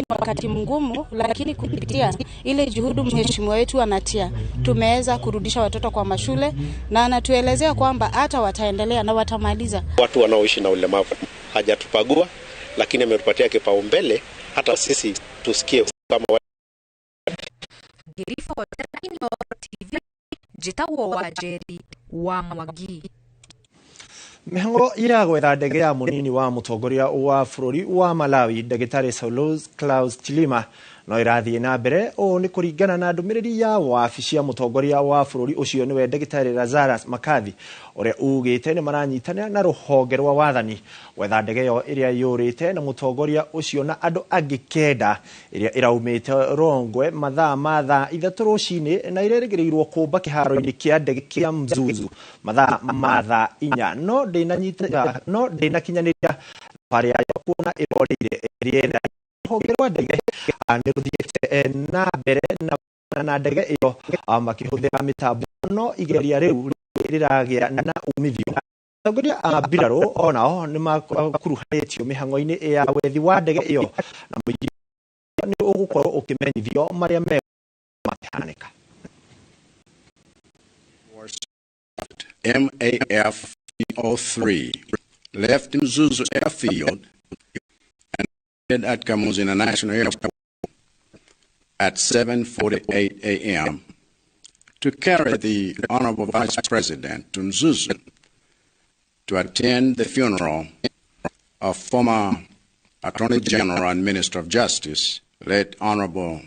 Wakati mgumu, lakini kupitia ile juhudi mheshimiwa wetu anatia, tumeweza kurudisha watoto kwa mashule na anatuelezea kwamba hata wataendelea na watamaliza. Watu wanaoishi na ulemavu hajatupagua, lakini ametupatia kipaumbele hata sisi tusikie kama Gerifa wa TV jitawo wa Jerry wa Mwagi. Mihango iragwetha ndege ya munini wa mutongoria wa bũrũri wa Malawi Ndagĩtarĩ Saulos Klaus Chilima no irathie na mbere o ni kuringana na ndũmĩrĩri ya wabici ya mutongoria wa bũrũri ucio niwe Ndagĩtarĩ Lazarus Makathi uria ugĩte ni maranyitanĩra na rũhonge rwa wathani gwetha ndege yo iria yũrĩte na mutongoria ucio na andũ angĩ kenda iria iraumĩte Rongwe mathaa ma thaa 3 rũcinĩ na irerĩgĩrĩirwo kũmba kĩharo-inĩ kĩa ndege kĩa Mzuzu mathaa ma thaa 4 no ndĩnakinyanĩria pare ya kuona ĩroreire rĩera rũhonge rwa ndege nĩrũthiĩte na mbere na ndege ĩyo makĩhũthĩra mĩtambo no igeria rĩu rĩragĩa na umithio. Atongoria a mbirarũ onao nĩ makuruhanĩtio mĩhang'o-inĩ ya wethi wa ndege ĩyo na mũingĩ nĩ ũgũkorwo ũkĩmenyithio marĩa makĩhanĩka. MAF 03 left Mzuzu Airfield and landed at Kamuzu International Airport at 7:48 a.m. to carry the Honorable Vice President to Mzuzu to attend the funeral of former Attorney General and Minister of Justice, late Honorable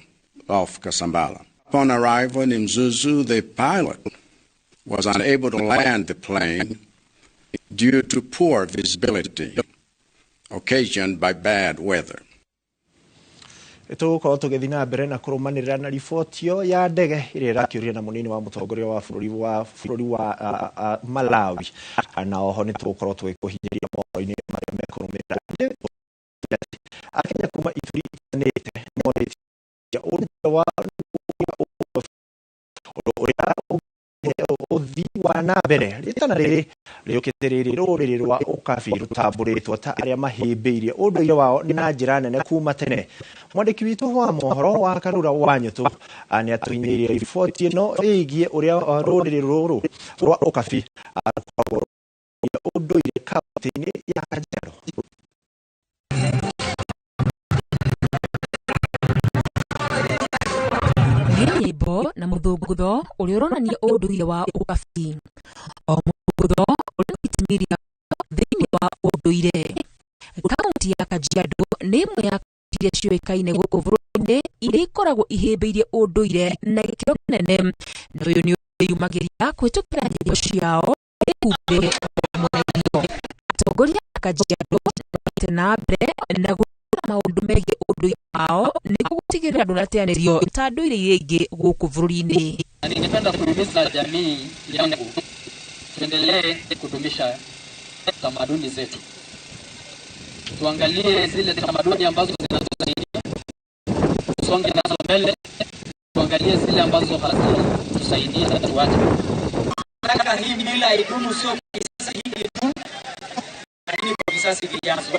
Ralph Kasambala. Upon arrival in Mzuzu, the pilot was unable to land the plane due to poor visibility occasioned by bad weather. Tũgũkorwo tũgĩthiĩ na mbere na kũrũmanĩrĩra na ribotio ya ndege ĩrĩa ĩrakĩũria na mũnini wa mũtongoria wa bũrũri wa Malawi na oho nĩ tũgũkorwo tũgĩkũhinyĩria mohoro-inĩ marĩa mekũrũmĩrĩra. Akenya kuma ituri itiganĩte morĩtie ũndũ wa ũrĩa ũthii wa na mbere rĩtana rĩrĩ rĩũkĩte rĩrĩ rũrĩrĩ rwa ũkabi rũtambũrĩtwo ta arĩa mahĩmbĩirie ũndũire wao na njĩra nene kuma tene. Mwandĩki witũ wa mohoro wa Karura Wanyũtũ nĩ atũhinyĩirie riboti ĩno ĩgiĩ ũrĩa rũrĩrĩ rũrũ rwa ũkabi rũkoragwo ũndũire kaunti-inĩ ya Kajiado. Nyĩmbo na mũthũngũtho ũrĩa ũronania ũndũire wa ũkabi. O mũthũngũtho ũrĩ itemi rĩa thĩinĩ wa ũndũire. Kaunti ya Kajiado nĩ ĩmwe ya kaunti iria ciũĩkaine gũkũ bũrũri-inĩ iria ikoragwo ihĩmbĩirie ũndũire na gĩkĩro kĩnene. Na ũyũ nĩ yumagĩria kũhĩtũkĩra nyĩmbo ciao ĩkumbe mũraihio. Atongoria a Kajiado nĩmathiĩte na mbere na gũthondeka maũndũ megiĩ ũndũire wao nĩguo gũtigĩrĩra ndũnateanĩrio ta ndũire iria ingĩ gũkũ bũrũri-inĩ. Ningependa kuhimiza jamii yangu tuendelee kudumisha tamaduni zetu. Tuangalie zile tamaduni ambazo zinatusaidia tusonge nazo mbele, tuangalie zile ambazo hazitusaidia na tuache. Nataka hii mila idumu, sio kwa kisasi hiki tu, lakini kwa visasi vijazo.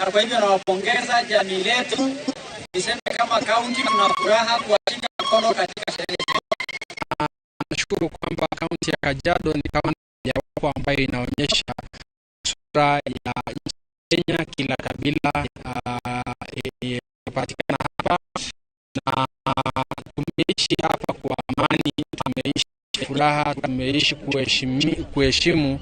na kwa hivyo nawapongeza jamii letu. Niseme kama kaunti tuna furaha kuwashika mkono katika sherehe. Nashukuru kwamba kaunti ya Kajiado ni kaunti mojawapo ambayo inaonyesha sura ya Kenya, kila kabila inapatikana hapa, na tumeishi hapa kwa amani, tumeishi furaha, tumeishi kuheshimu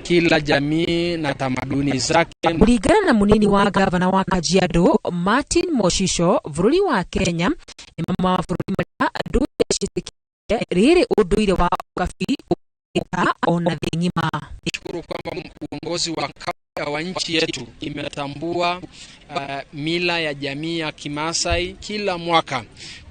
kila jamii na tamaduni zake. Kulingana na munini wa gavana wa Kajiado Martin Moshisho, bururi wa Kenya ni mama wa bururi maria andu yashitikia riri unduire wa ukabi ona thingima. Nashukuru kwamba uongozi wa nchi yetu imetambua mila ya jamii ya Kimasai. Kila mwaka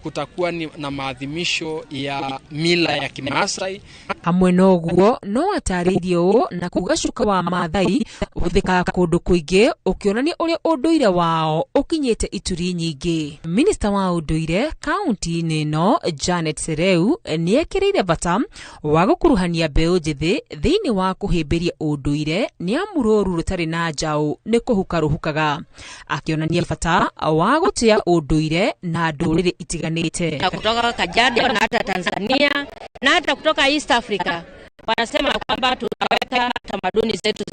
kutakuwa na maadhimisho ya mila ya Kimasai. Hamwe noguo no ataririo na kugashuka wa Maathai uthika kundu kuingi ukionania uria unduire wao ukinyete ituri nyingi. Minister wa unduire kaunti nino Janet Sereu niekirire bata wa gukuruhania mbeu njithi thiini wa kuhimbiria unduire ni amururu rutari na njau ni kuhukaruhukaga, akionania bata wa gutia unduire na ndurire itiganite na kutoka Kajiado na hata Tanzania na hata kutoka East Africa. Wanasema kwamba tutaweka tamaduni zetu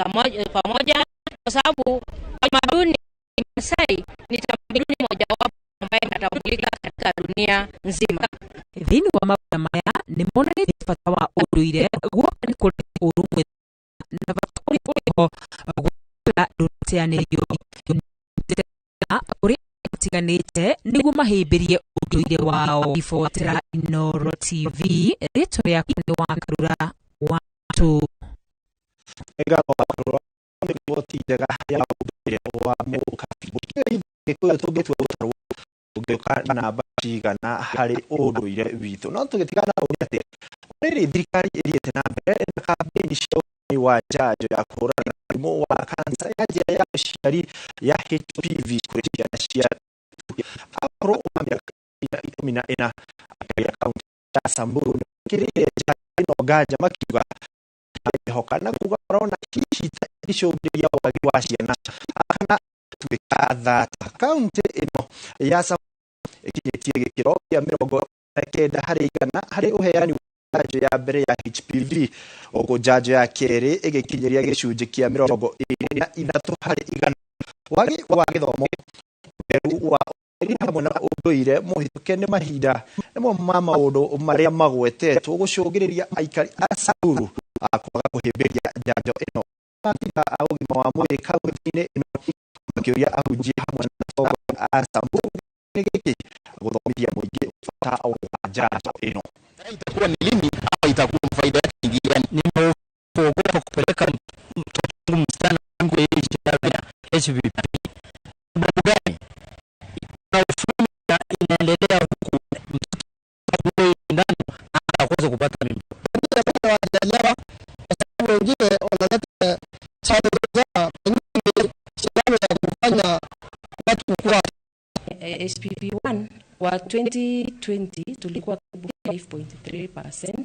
pamoja, kwa sababu tamaduni ya Masai ni tamaduni mojawapo ambayo inatambulika katika dunia nzima. Thiini wa mabara maya ni monanite bata wa unduire guoka ni kuleta urumwe na bata uriho gukira nduteanirio uri tiganite niguo mahimbirie unduire wao. Ifotera Inoro TV rito ria kune wa Karura watu ega wa Karura ni goti jega ya unduire wa mukabi ko tugetu utaru tugeka na bashigana hari unduire witu no tugetikana uriate riri thirikari iriete na mbere na kampeni cio ni wa jajo ya kurana mo wa kansa ya njira ya ciari ya HPV kuri ciana cia akoro wa miaka 14 ya kaunti ya Samburu kirire ino gaja makiuga hoka na kuga corona kishita icungiria wagi wa ciana kana twikatha kaunti ino ya Samburu ikitie gikiro ya 90 hari igana hari uheani jajo ya mbere ya HPV ogo jajo ya keri igikinyiria gicunji kia 23 hari igana wagi wa githomo wa hamwe na unduire muhituke ni mahinda nimo mama undu maria magwetetwo gucungiriria aikari a Samburu akwaga kuhimbiria njanjo ino matira au gima wa mwiri kaunti-ini ino makiuria ahunjia hamwe na a Samburu ni giki guthomithia muingi bata wa njanjo ino. Itakuwa ni lini au itakuwa faida yake nyingine? Nimeogopa kupeleka mtoto wangu msichana wangu HPV. Sababu gani? Na ufumu inaendelea huku mtoto ndani atakosa kupata mimba. Ndio wajaliwa kwa sababu wengine wanaleta sababu za pengine sababu ya kufanya watu kuwa HPV1 wa 2020 tulikuwa 5.3%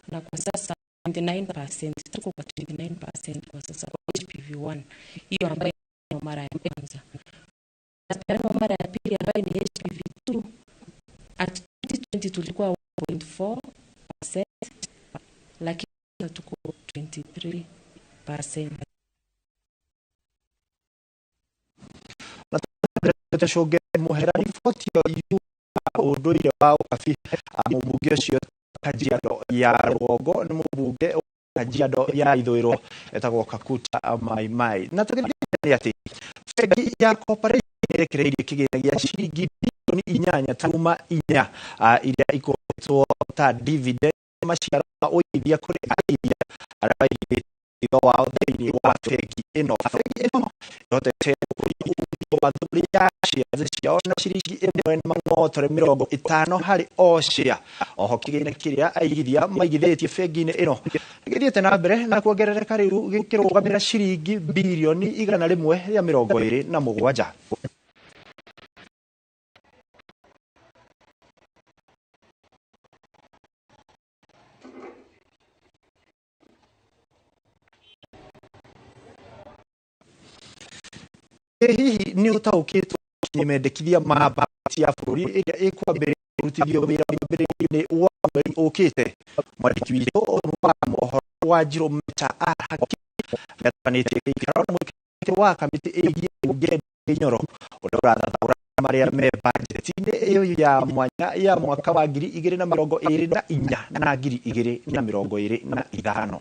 na kwa sasa 29%, tuko kwa 29% kwa sasa kwa HPV1 hiyo ambayo ni mara ya kwanza. Na mara ya pili ambayo ni HPV2 at 2020 tulikuwa 1.4%, lakini tuko 23%. Shoge muhera ripoti yo unduire wa ukabi mubunge ucio Kajiado ya Rwogo ni mubunge Kajiado ya ithwiro etagwo Kakuta Mai na tugithia ati bengi ya corporation irekereirie kigina gia ciringi bilioni 8.4 iria ikoretwo ta dividend maciaro ma uithia kuri airia araigire wao thĩinĩ wa bengi ĩno yotete mathũri ya shares ciao na ciringi 1.50 harĩ o share. Oho kĩgĩna kĩrĩa aigithia maigithĩtie bengi-inĩ ĩno gĩthiĩte na mbere na kuongerereka rĩu gĩkĩrũgamĩra ciringi bilioni 127. hihi ni utaukitwo nimendekithia mabati ya bũrũri ĩrĩa ĩkwambĩrĩria kũrutithio wĩra mwambĩrĩrio-inĩ wa mweri ũkĩte. Mwandĩki witũ wa mohoro Wanjirũ Meta nĩatanĩtie gĩikaro na mwĩkĩrĩte wa kamĩtĩ ĩgiĩ bunge Nyoro ũrĩa ũrathathaũra marĩa me bajeti-inĩ ĩyo ya mwanya ya mwaka wa 2024 na 2025.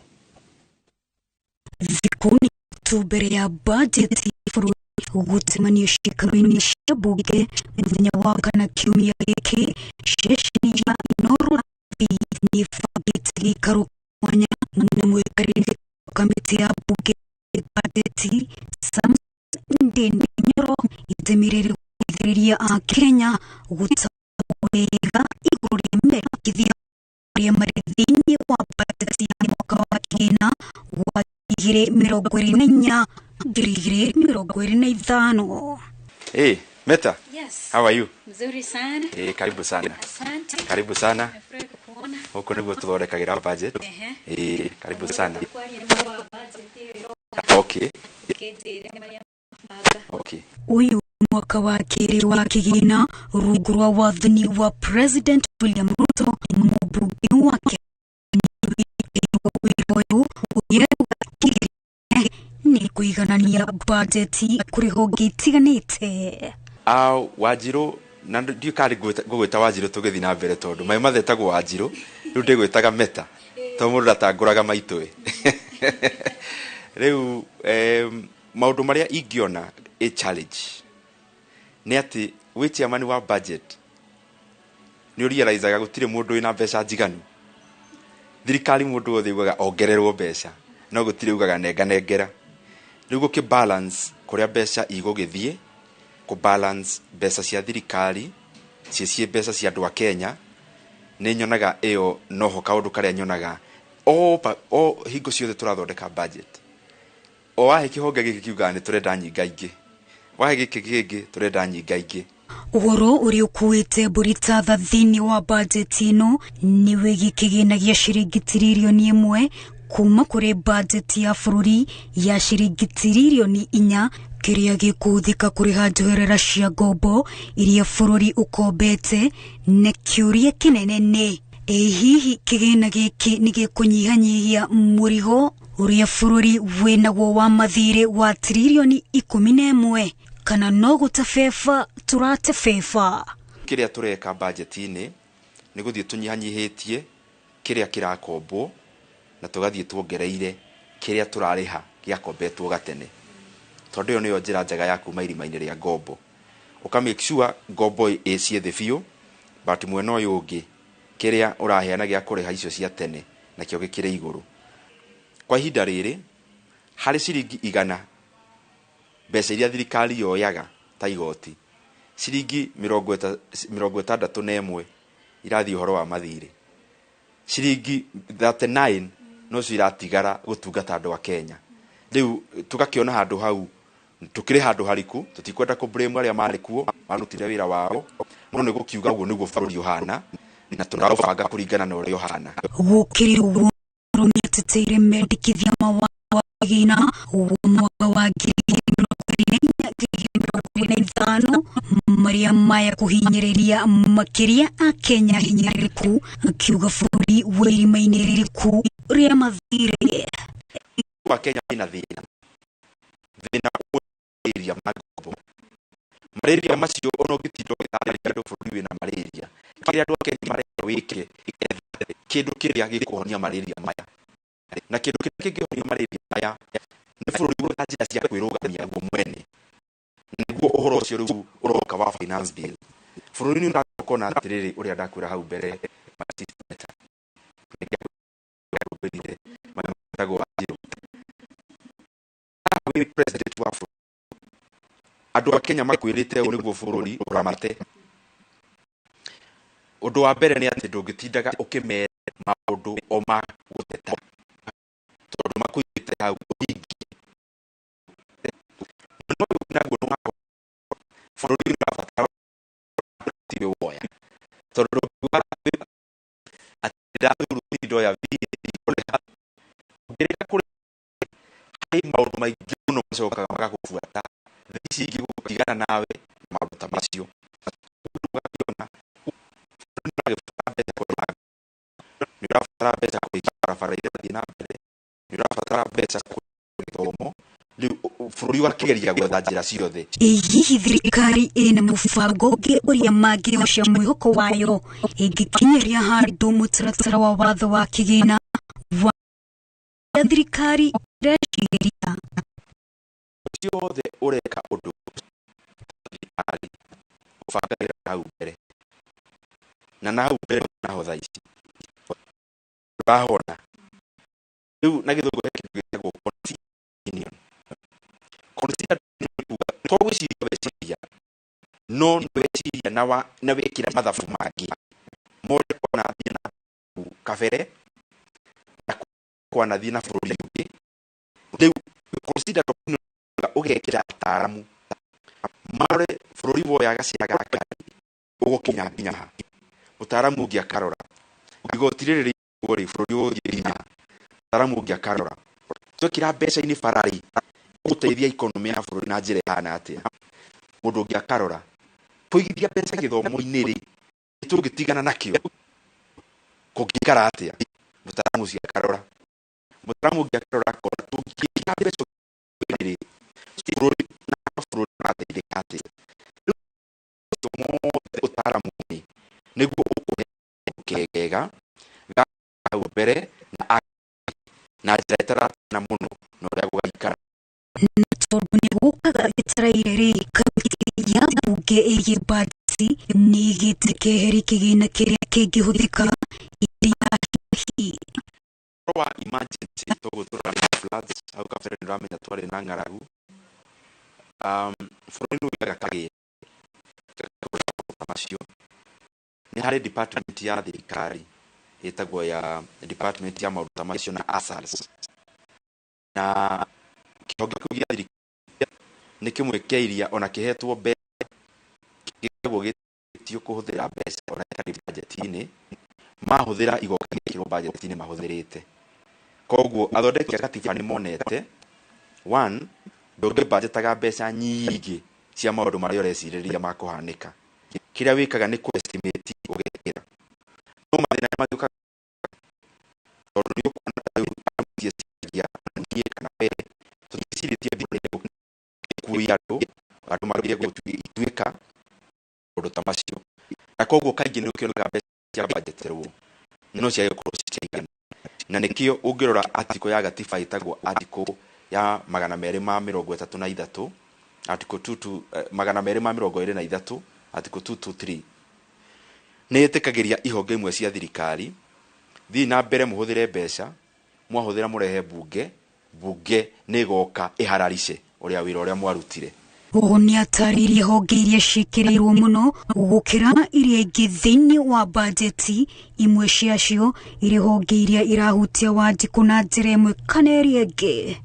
Vikuni tu mbere ya bajeti bũrũri gũtemanio ciikaro-inĩ cia bunge mũthenya wa kana kiumia gĩkĩ, ceceni ya Inooro nĩĩbangĩte gĩikaro mwanya na mwĩkarĩri wa kamĩtĩ ya bunge bajeti Samson Ndindi Nyoro itemirĩire gũteithĩrĩria Akenya gũtaũkwo wega igũrũ rĩa mendekithia marĩa marĩ thĩinĩ wa bajeti ya mwaka wa kĩgĩna wa 2024-2025. Hey, Meta. Yes. How are you? Mzuri sana. Karibu sana. Asante. Karibu sana. Nafurahi kukuona. Huko niguo tuthondekagĩra budget. Karibu sana. Okay. Okay. Uyu mwaka wa kerĩ wa kĩgĩna rungu rwa wathani wa President William Ruto, mũmbunge wake nĩ kũiganania bajeti kũrĩ honge itiganĩte. Wanjirũ na ndiũkari ngũgwĩta Wanjirũ tũgĩthiĩ na mbere tondũ maĩ mathetagwo Wanjirũ rĩu ndĩgwĩtaga Meta tondũ mũndũ ndatangũraga maitũĩ. Rĩu maũndũ marĩa ingĩona challenge nĩ atĩ wĩ chairman wa budget nĩ ũrealizaga gũtirĩ mũndũ wĩna mbeca njiganu. Thirikari mũndũ wothe ugaga ongererwo mbeca no gũtirĩ ugaga nenganengera. Rĩu gũkĩbalance kũrĩa mbeca igũgĩthiĩ, kũbalance mbeca cia thirikari ciĩ mbeca cia andũ a Kenya, nĩ nyonaga ĩyo noho kaũndũ karĩa nyonaga o hingo ciothe tũrathondeka budget. O wahe kĩhonge gĩkĩ kiugaga nĩ tũrenda nyinga ingĩ, wahe gĩkĩ kĩngĩ tũrenda nyinga ingĩ. Ũhoro ũrĩa ũkuĩte mbũritatha thĩinĩ wa bajeti ĩno nĩ wĩgiĩ kĩgĩna gĩa ciringi tiririoni 1 kuma kũrĩ bajeti ya bũrũri ya ciringi tiririoni 4 kĩrĩa gĩkũhũthĩka kũrĩha njoherera cia ngombo iria bũrũri ũkombete, na kĩũria kĩnene nĩ hihi kĩgĩna gĩkĩ nĩ gĩkũnyihanyihia mũrigo ũrĩa bũrũri wĩnaguo wa mathirĩ wa tiririoni 11 kana no gũtabeba tũratebeba. Kĩrĩa tũreka bajeti-inĩ nĩ gũthiĩ tũnyihanyihĩtie kĩrĩa kĩrakombwo na tũgathiĩ tuongereire kĩrĩa tũrarĩha gĩakombetwo gatene, tondũ ĩyo nĩyo njĩra njega ya kuma irima-inĩ rĩa ngombo. Ũka make sure ngombo ĩciĩ thĩ biũ, but mwena ũyũ ũngĩ kĩrĩa ũraheana gĩa kũrĩha icio cia tene nakĩo gĩkĩrĩ igũrũ. Kwa ihinda rĩrĩ harĩ ciringi 100 mbeca iria thirikari yoyaga ta igoti, ciringi 61 irathiĩ ũhoro wa mathirĩ, ciringi 39 no cio iratigara gũtungata andũ a Kenya. Rĩu tũgakĩona handũ hau tũkĩrĩ handũ hariku, tũtikwenda kũ-blame arĩa marĩ kuo marutire wĩra wao, no nĩ gũkiuga ũguo nĩguo bũrũri ũhana na tũraũbanga kũringana na ũrĩa ũhana. Gũkĩrĩ ũguo nĩateteire mendekithia mawatho wa kĩgĩna wa mwaka wa 2025 marĩa maya kũhinyĩrĩria makĩria a Kenya hinyĩrĩrĩku, akiuga bũrũri wĩ irima-inĩ rĩrĩku rĩa mathirĩ. Wa Kenya ina thĩna malaria magombo. Malaria macio ono gĩtindo gĩtarĩria andũ bũrũri wĩna malaria. Kĩrĩa andũ a Kenya mareka wĩke kĩndũ kĩrĩa gĩkũhonia malaria maya. Na kĩndũ kĩrĩa kĩngĩhonia malaria maya nĩ bũrũri gwetha njĩra cia kwĩrũgamia guo mwene. Nĩguo ũhoro ũcio rĩu ũroka wa finance bill. Bũrũri nĩ ũrakorwo na atĩrĩrĩ ũrĩa ndakwĩra hau mbere president wa bũrũri. Andũ a Kenya makwĩrĩte ũũ nĩguo bũrũri ũramate. Ũndũ wa mbere nĩ atĩ ndũngĩtindaga ũkĩmera maũndũ o ma gũteta, tondũ makwĩrĩte hau hingi. Bũrũri nĩ ũrabatara tiwe woya, tondũ atĩndathuru indo ya ngĩrĩka kũrĩ maũndũ maingĩ mũno macokaga magagũbuata cingĩ gũtigana nawe maũndũ ta macio ũgakiona nĩ ũrabatara mbeca kũiga barabara irathiĩ na mbere, nĩ ũrabatara mbeca kũiga gĩthomo, rĩu bũrũri ũgakĩgeria gwetha njĩra ciothe. Hihi thirikari ĩna mũbango ũngĩ ũrĩa mangĩhocia mwĩhoko wayo ĩngĩkinyeria handũ mũtaratara wa watho wa kĩgĩna wa thirikari ĩreciria? Ciothe ũreka ũndũ thirikari ũbangagĩra hau mbere, na nahau mbere naho thaa ici ũrahona. Rĩu na gĩthũngũ kĩndũ gĩtagwo conciliation. To gwĩciria weciria no nĩ weciria na wĩkĩra mathabu mangĩ mothe kwanathiĩ na kabere na kwanathiĩ na bũrũri ũngĩ. Rĩu consider ũgekĩra ataaramu marore bũrũri woya gacĩra gaka ũgũkinya nginya ha, mũtaaramu ũngĩ akarora igoti rĩrĩ rĩ bũrũri ũgĩkinya, mũtaaramu ũngĩ akarora twekĩra mbeca-inĩ bararĩ gũteithia ikonomi ya bũrũri na njĩra ihana atĩa, mũndũ ũngĩ akarora kũigithia mbeca gĩthomo-inĩ rĩ tũngĩtigana nakĩo kũngĩikara atĩa, mũtaaramu ũcio akarora, mũtaaramu ũngĩ akarora akona tũngĩkĩra mbeca rĩ bũrũri ũrateithĩka atĩa. Ũtaaramu-inĩ nĩguo ũkũhe kegega hau mbere na njĩra ĩtaratana mũno na ũrĩa gũgaikara. Tondũ nĩ gũkaga gĩtaraire rĩ, kamĩtĩ ya mbunge ĩgiĩ bajeti nĩ ĩgĩte keheri kĩgĩna kĩrĩa kĩngĩhũthĩka iria hihi wa emergency tũgũtũra floods hau kabere nĩ ũramenya twarĩ na ng'aragu. Bũrũri nĩ ũigaga kagĩna macio, nĩ harĩ department ya thirikari ĩtagwo ya department ya maũndũ ta macio na ASALs, na kĩhonge kĩu gĩa thirikari nĩ kĩmwe kĩa iria ona kĩhetwo mbeca gĩkoragwo gĩtio kũhũthĩra mbeca ona ĩtarĩ bajeti-inĩ, mahũthĩra igoka gĩkĩrwo bajeti-inĩ mahũthĩrĩte. Koguo athondeki a gatiba nĩ monete one, ndũngĩbajetaga mbeca nyingĩ cia maũndũ marĩa ũrecirĩria ma kũhanĩka, kĩrĩa wĩkaga nĩ kũ-estimate ũgekĩra. No mathĩna nĩ mathiũkaga tondũ nĩ ũkuona rĩu amũtieciria niĩ kana we tũtiecirĩtie gĩkui andũ marũire gũtuĩka ũndũ ta macio, na koguo kaingĩ nĩ ũkĩonaga mbeca cia bajeterwo no ciage gũkorwo cikaigana, na nĩkĩo ũngĩrora article ya gatiba ĩtagwo article ya 233 article 223 article 223 nĩ ĩtĩkagĩria ihonge imwe cia thirikari thiĩ na mbere mũhũthĩre mbeca, mwahũthĩra mũrehe mbunge nĩ ĩgoka ĩhararice ũrĩa wĩra ũrĩa mwarutire. Ũũ nĩ atarĩirie honge iria ciĩkĩrĩirwo mũno gũkĩra iria ingĩ thĩinĩ wa bajeti, imwe ciacio irĩ honge iria irahutia Wanjikũ na njĩra ĩmwe kana ĩrĩa ĩngĩ.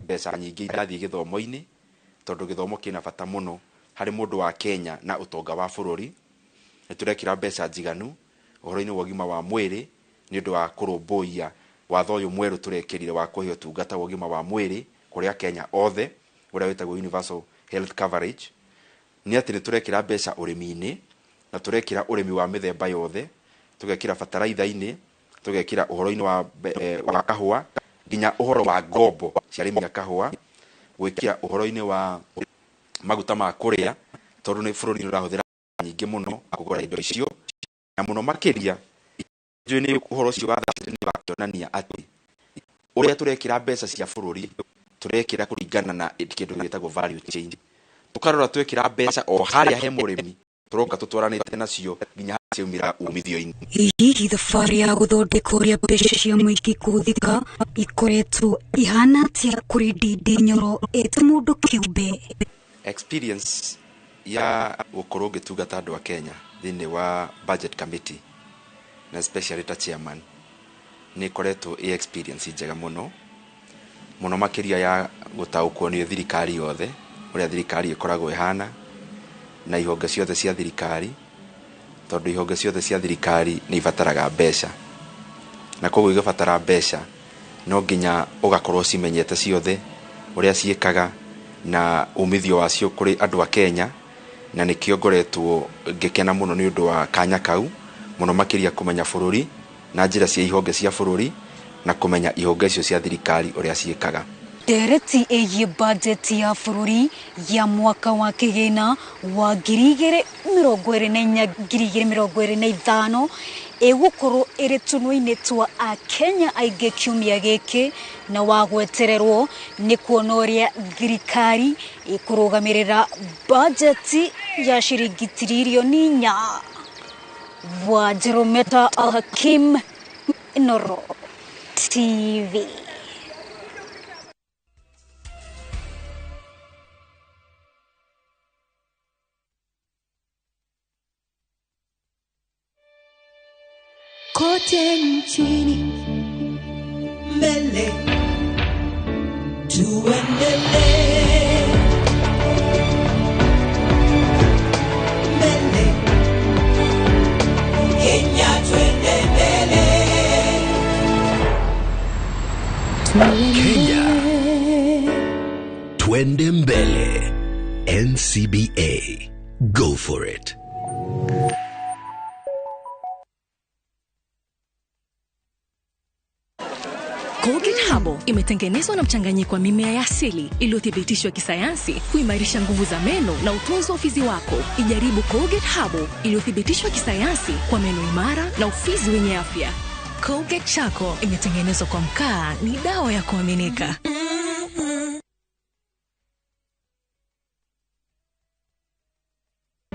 Mbeca nyingĩ irathiĩ gĩthomo-inĩ tondũ gĩthomo kĩna bata mũno harĩ mũndũ wa Kenya na ũtonga wa bũrũri. Nĩ tũrekĩra mbeca njiganu ũhoro-inĩ wa ũgima wa mwĩrĩ nĩ ũndũ wa kũrũmbũiya watho ũyũ mwerũ tũrekĩrire wa kũhe ũtungata wa ũgima wa mwĩrĩ kũrĩa Kenya othe ũrĩa wĩtagwo universal health coverage. Nĩ atĩ nĩ tũrekĩra mbeca ũrĩmi-inĩ na tũrekĩra ũrĩmi wa mĩthemba yothe, tũgekĩra bataraitha-inĩ, tũgekĩra ũhoro-inĩ wa kahũa, nginya ũhoro wa ngombo cia arĩmi a kahũa, gwĩkĩra ũhoro-inĩ wa maguta ma kũrĩa tondũ nĩ bũrũri ũrahũthĩra nyingĩ mũno kũgũra indo icio, na mũno makĩria njũĩ nĩ ũhoro ũcio wa thirikari nĩ wakĩonania atĩ ũrĩa tũrekĩra mbeca cia bũrũri tũrekĩra kũringana na kĩndũ gĩtagwo value chain. Tũkarora twekĩra mbeca o harĩa he mũrĩmi tũroka tũtwaranĩte nacio nginya ciaumĩra umithio-inĩ. Hihi thabarĩ ya gũthondeka ũrĩa mbeca cia mũingĩ kũhũthĩka ikoretwo ihana atĩa kũrĩ Ndindi Nyoro eta mũndũ kĩũmbe? Experience ya gũkorwo ngĩtungata andũ a Kenya thĩinĩ wa budget committee na especially ta chairman nĩ koretwo experience njega mũno makĩria ya gũtaũkwo nĩ thirikari yothe ũrĩa thirikari ĩkoragwo ĩhana na ihonge ciothe cia thirikari, tondũ ihonge ciothe cia thirikari nĩ ibataraga mbeca, na koguo igĩbatara mbeca no nginya ũgakorwo cimenyete ciothe ũrĩa ciĩkaga na umithio wacio kuri andu a Kenya na nikio ngoretwo ngikena muno ni undu wa kanya kau muno makiria kumenya bururi na njira cia ihonge cia bururi na kumenya ihonge icio cia thirikari uria ciikaga. Ndereti ĩgiĩ bajeti ya bũrũri ya mwaka wa kĩgĩna wa 2024-2025 ĩgũkorwo ĩrĩ tũnua-inĩ twa Akenya aingĩ kiumia gĩkĩ na wagwetererwo nĩ kuona ũrĩa thirikari ĩkũrũgamĩrĩra bajeti ya ciringi tiririoni 4. Wa Jerometa Al-Hakim, Inooro TV. Kote nchini mbele tuendelee, mbele Kenya twende mbele, Kenya twende mbele. NCBA, go for it. Colgate Herbal imetengenezwa na mchanganyiko wa mimea ya asili iliyothibitishwa kisayansi kuimarisha nguvu za meno na utunzo wa ufizi wako. Ijaribu Colgate Herbal iliyothibitishwa kisayansi kwa meno imara na ufizi wenye afya. Colgate Charcoal imetengenezwa kwa mkaa, ni dawa ya kuaminika.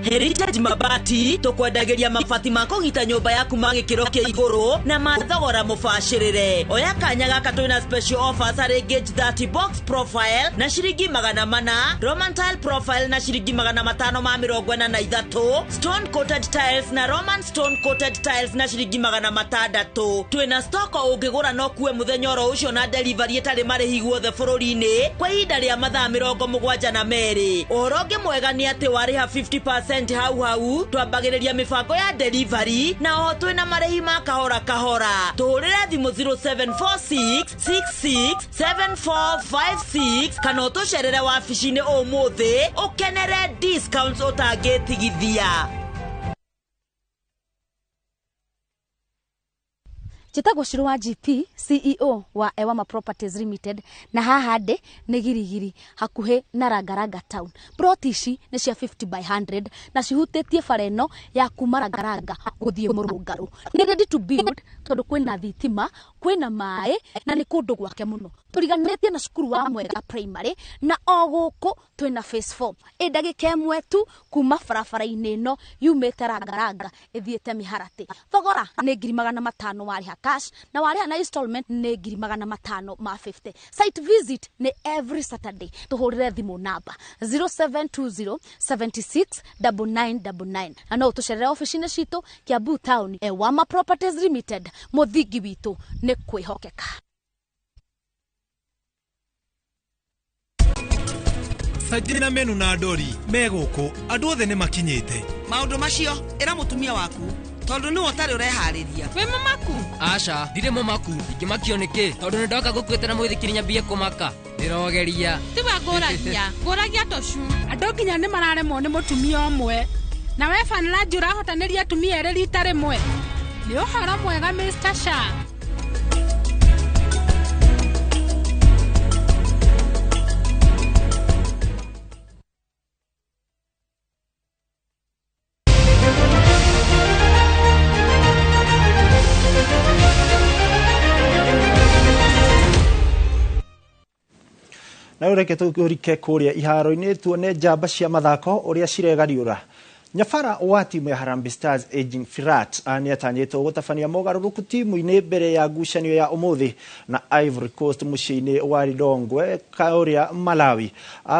Heritage Mabati tukwendagiria mabati ma kũgita nyũmba yaku ma gĩkĩro kĩa igũrũ na mathogora mũbacĩrĩre. Oya kanya gaka twĩna special offers harĩ gauge 30 box profile na ciringi 400, Roman tile profile na ciringi 543, stone coated tiles na Roman stone coated tiles na ciringi 600. Twĩna stock ũngĩgũra no kuwe mũthenya oro ũcio na delivery ĩtarĩ marĩhi guothe bũrũri-inĩ kwa ihinda rĩa mathaa 72. Ũhoro ũngĩ mwega nĩ atĩ warĩha 50% hau twambagĩrĩria mibango ya delivery na oho twĩna marĩhi ma kahora. Tũhũrĩre thimũ 0746667456 kana ũtũcerere wabici-inĩ ũmũthĩ ũkenere discounts ũtangĩtigithia. Chitagwo Shiro wa GP, CEO wa Ewama Properties Limited, na haha ndĩ nĩ Girigiri hakuhĩ na Rangaranga town. Ploti ici nĩ cia 50 by 100 na cihutĩtie bara ĩno ya kuma Rangaranga gũthiĩ Mũrũngarũ. Nĩ ready to build tondũ kwĩna thitima, kwĩna maĩ na nĩ kũndũ gwake mũno. Tũriganĩtie na cukuru wa Mwega Primary na o gũkũ twĩna phase 4. Ndagĩka ĩmwe tu kuma barabara-inĩ ĩno yumĩte Rangaranga ĩthiĩte Mĩharatĩ. Thogora nĩ 500 warĩha cash na warĩha na installment nĩ 550. Site visit nĩ every Saturday. Tũhũrĩre thimũ namba 0720 769999 na no tũcerere ofici-inĩ citũ Kiambu Town. Ewama Properties Limited, mũthingi witũ nĩ kwĩhokeka. Sajina menu na ndori megũkũ andũ othe nĩ makinyĩte. Maũndũ macio ĩra mũtumia waku tondu nĩ ũtarĩ ũreharĩria. We mamaku? Aca, ndirĩ mũmaku. Ingĩmakio nĩkĩ? Tondũ nĩndoka gũkwĩte na mũithikiri nyambie kũmaka. Ndĩrogeria. Tiga ngũragia tocu. Andũ nginya nĩ mararemwo nĩ mũtumia ũmwe. Na we fanĩra njũra hotanĩria atumia erĩ rita rĩmwe. Nĩ ũhoro mwega Mr. Shah. Na ureke tũrike kũrĩa iharo-inĩ tuone njamba cia mathako ũrĩa ciregariũra. Nyabara wa timu ya Harambee Stars Aging Firat nĩ atanyĩtwo gũtabania mogarũrũku timu-inĩ mbere ya ngucanio ya ũmũthĩ na Ivory Coast mũciĩ-inĩ wa Lilongwe ũrĩa Malawi.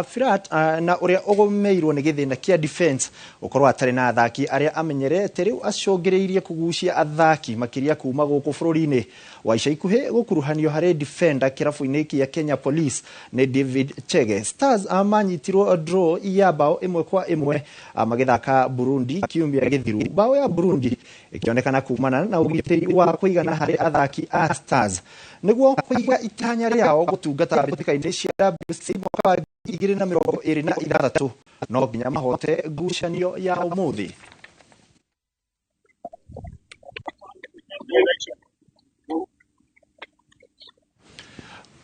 Firat na ũrĩa ũgũmĩirwo nĩ gĩthĩna kĩa defense ũkorwo atarĩ na athaki arĩa amenyerete rĩu acũngĩrĩirie kũgucia athaki makĩria kuma gũkũ bũrũri-inĩ. Wa ica ikuhĩ gũkuruhanio harĩ defender kĩrabu-inĩ kĩa Kenya Police nĩ David Chege. Stars manyitirwo draw ya bao 1-1 magĩthaka ya Burundi kiumia githiru. Bao ya Burundi ikionekana kumana na ugitiri wa kuigana hari athaki a Stars niguo kuiga itanya riao gutungata mbĩtĩka-inĩ cia WC mwaka wa 2026 no nginya mahote ngucanio ya ũmũthĩ.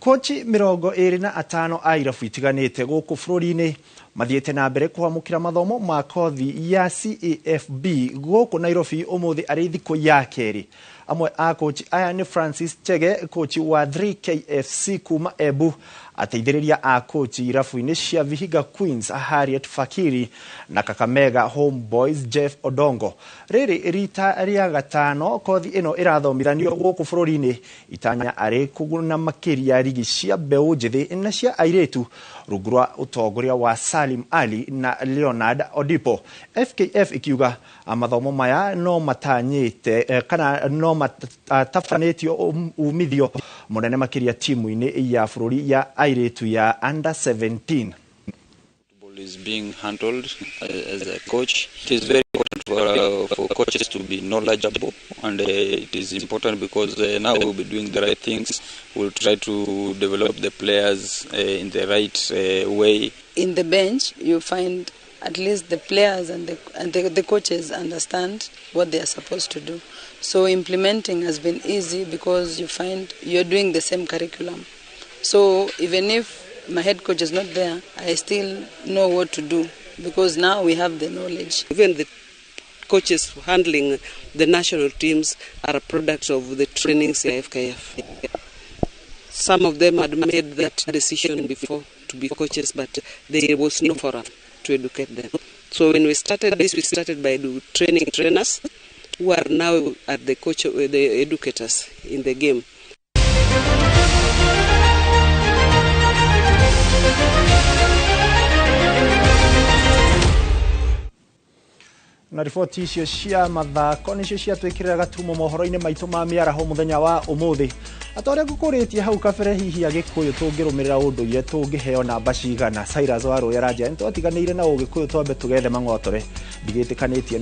Kochi 25 a irabu itiganĩte gũkũ bũrũri-inĩ mathiĩte na mbere kwamũkĩra mathomo ma kothi ya CAFB gũkũ Nairobi ũmũthĩ arĩ thikũ ya kerĩ. Amwe a kochi aya nĩ Francis Chege, kochi wa 3KFC kuma Embu, ateithĩrĩria a kochi irabu-inĩ cia Vihiga Queens Harriet Fakiri na Kakamega Homeboys Jeff Odongo. Rĩrĩ rita rĩa gatano kothi ĩno ĩrathomithanio gũkũ bũrũri-inĩ, itanya arĩ kũguna makĩria rigi cia mbeũ njĩthĩ na cia airĩtu rungu rwa ũtongoria wa Salim Ali na Leonard Odipo. FKF ikiuga mathomo maya no matanyĩte kana no matafanĩtio umithio mũnene makĩria timu-inĩ ya bũrũri ya airĩtu ya under 17. Is being handled as a coach. It is very important for coaches to be knowledgeable, and it is important because now we'll be doing the right things. We'll try to develop the players in the right way. In the bench, you find at least the players and the coaches understand what they are supposed to do. So implementing has been easy because you find you're doing the same curriculum. So even if my head coach is not there, I still know what to do because now we have the knowledge. Even the coaches handling the national teams are a product of the trainings in FKF. Some of them had made that decision before to be coaches, but there was no forum to educate them. So when we started this, we started by training trainers who are now at the educators in the game. Na riboti icio cia mathako nicio ciatwĩkĩrĩra gatumo mohoro-inĩ maitũ ma mĩaraho mũthenya wa ũmũthĩ. Atorĩa ngũkũrĩtie hau kabere hihi agĩkũyũ tũngĩrũmĩrĩra ũndũire tũngĩheo namba cigana. Cyrus wa Rũya Ranja nĩtwatiganĩire na ũgĩkũyũ twambe tũgethe mang'otore ndigĩtĩkanĩtie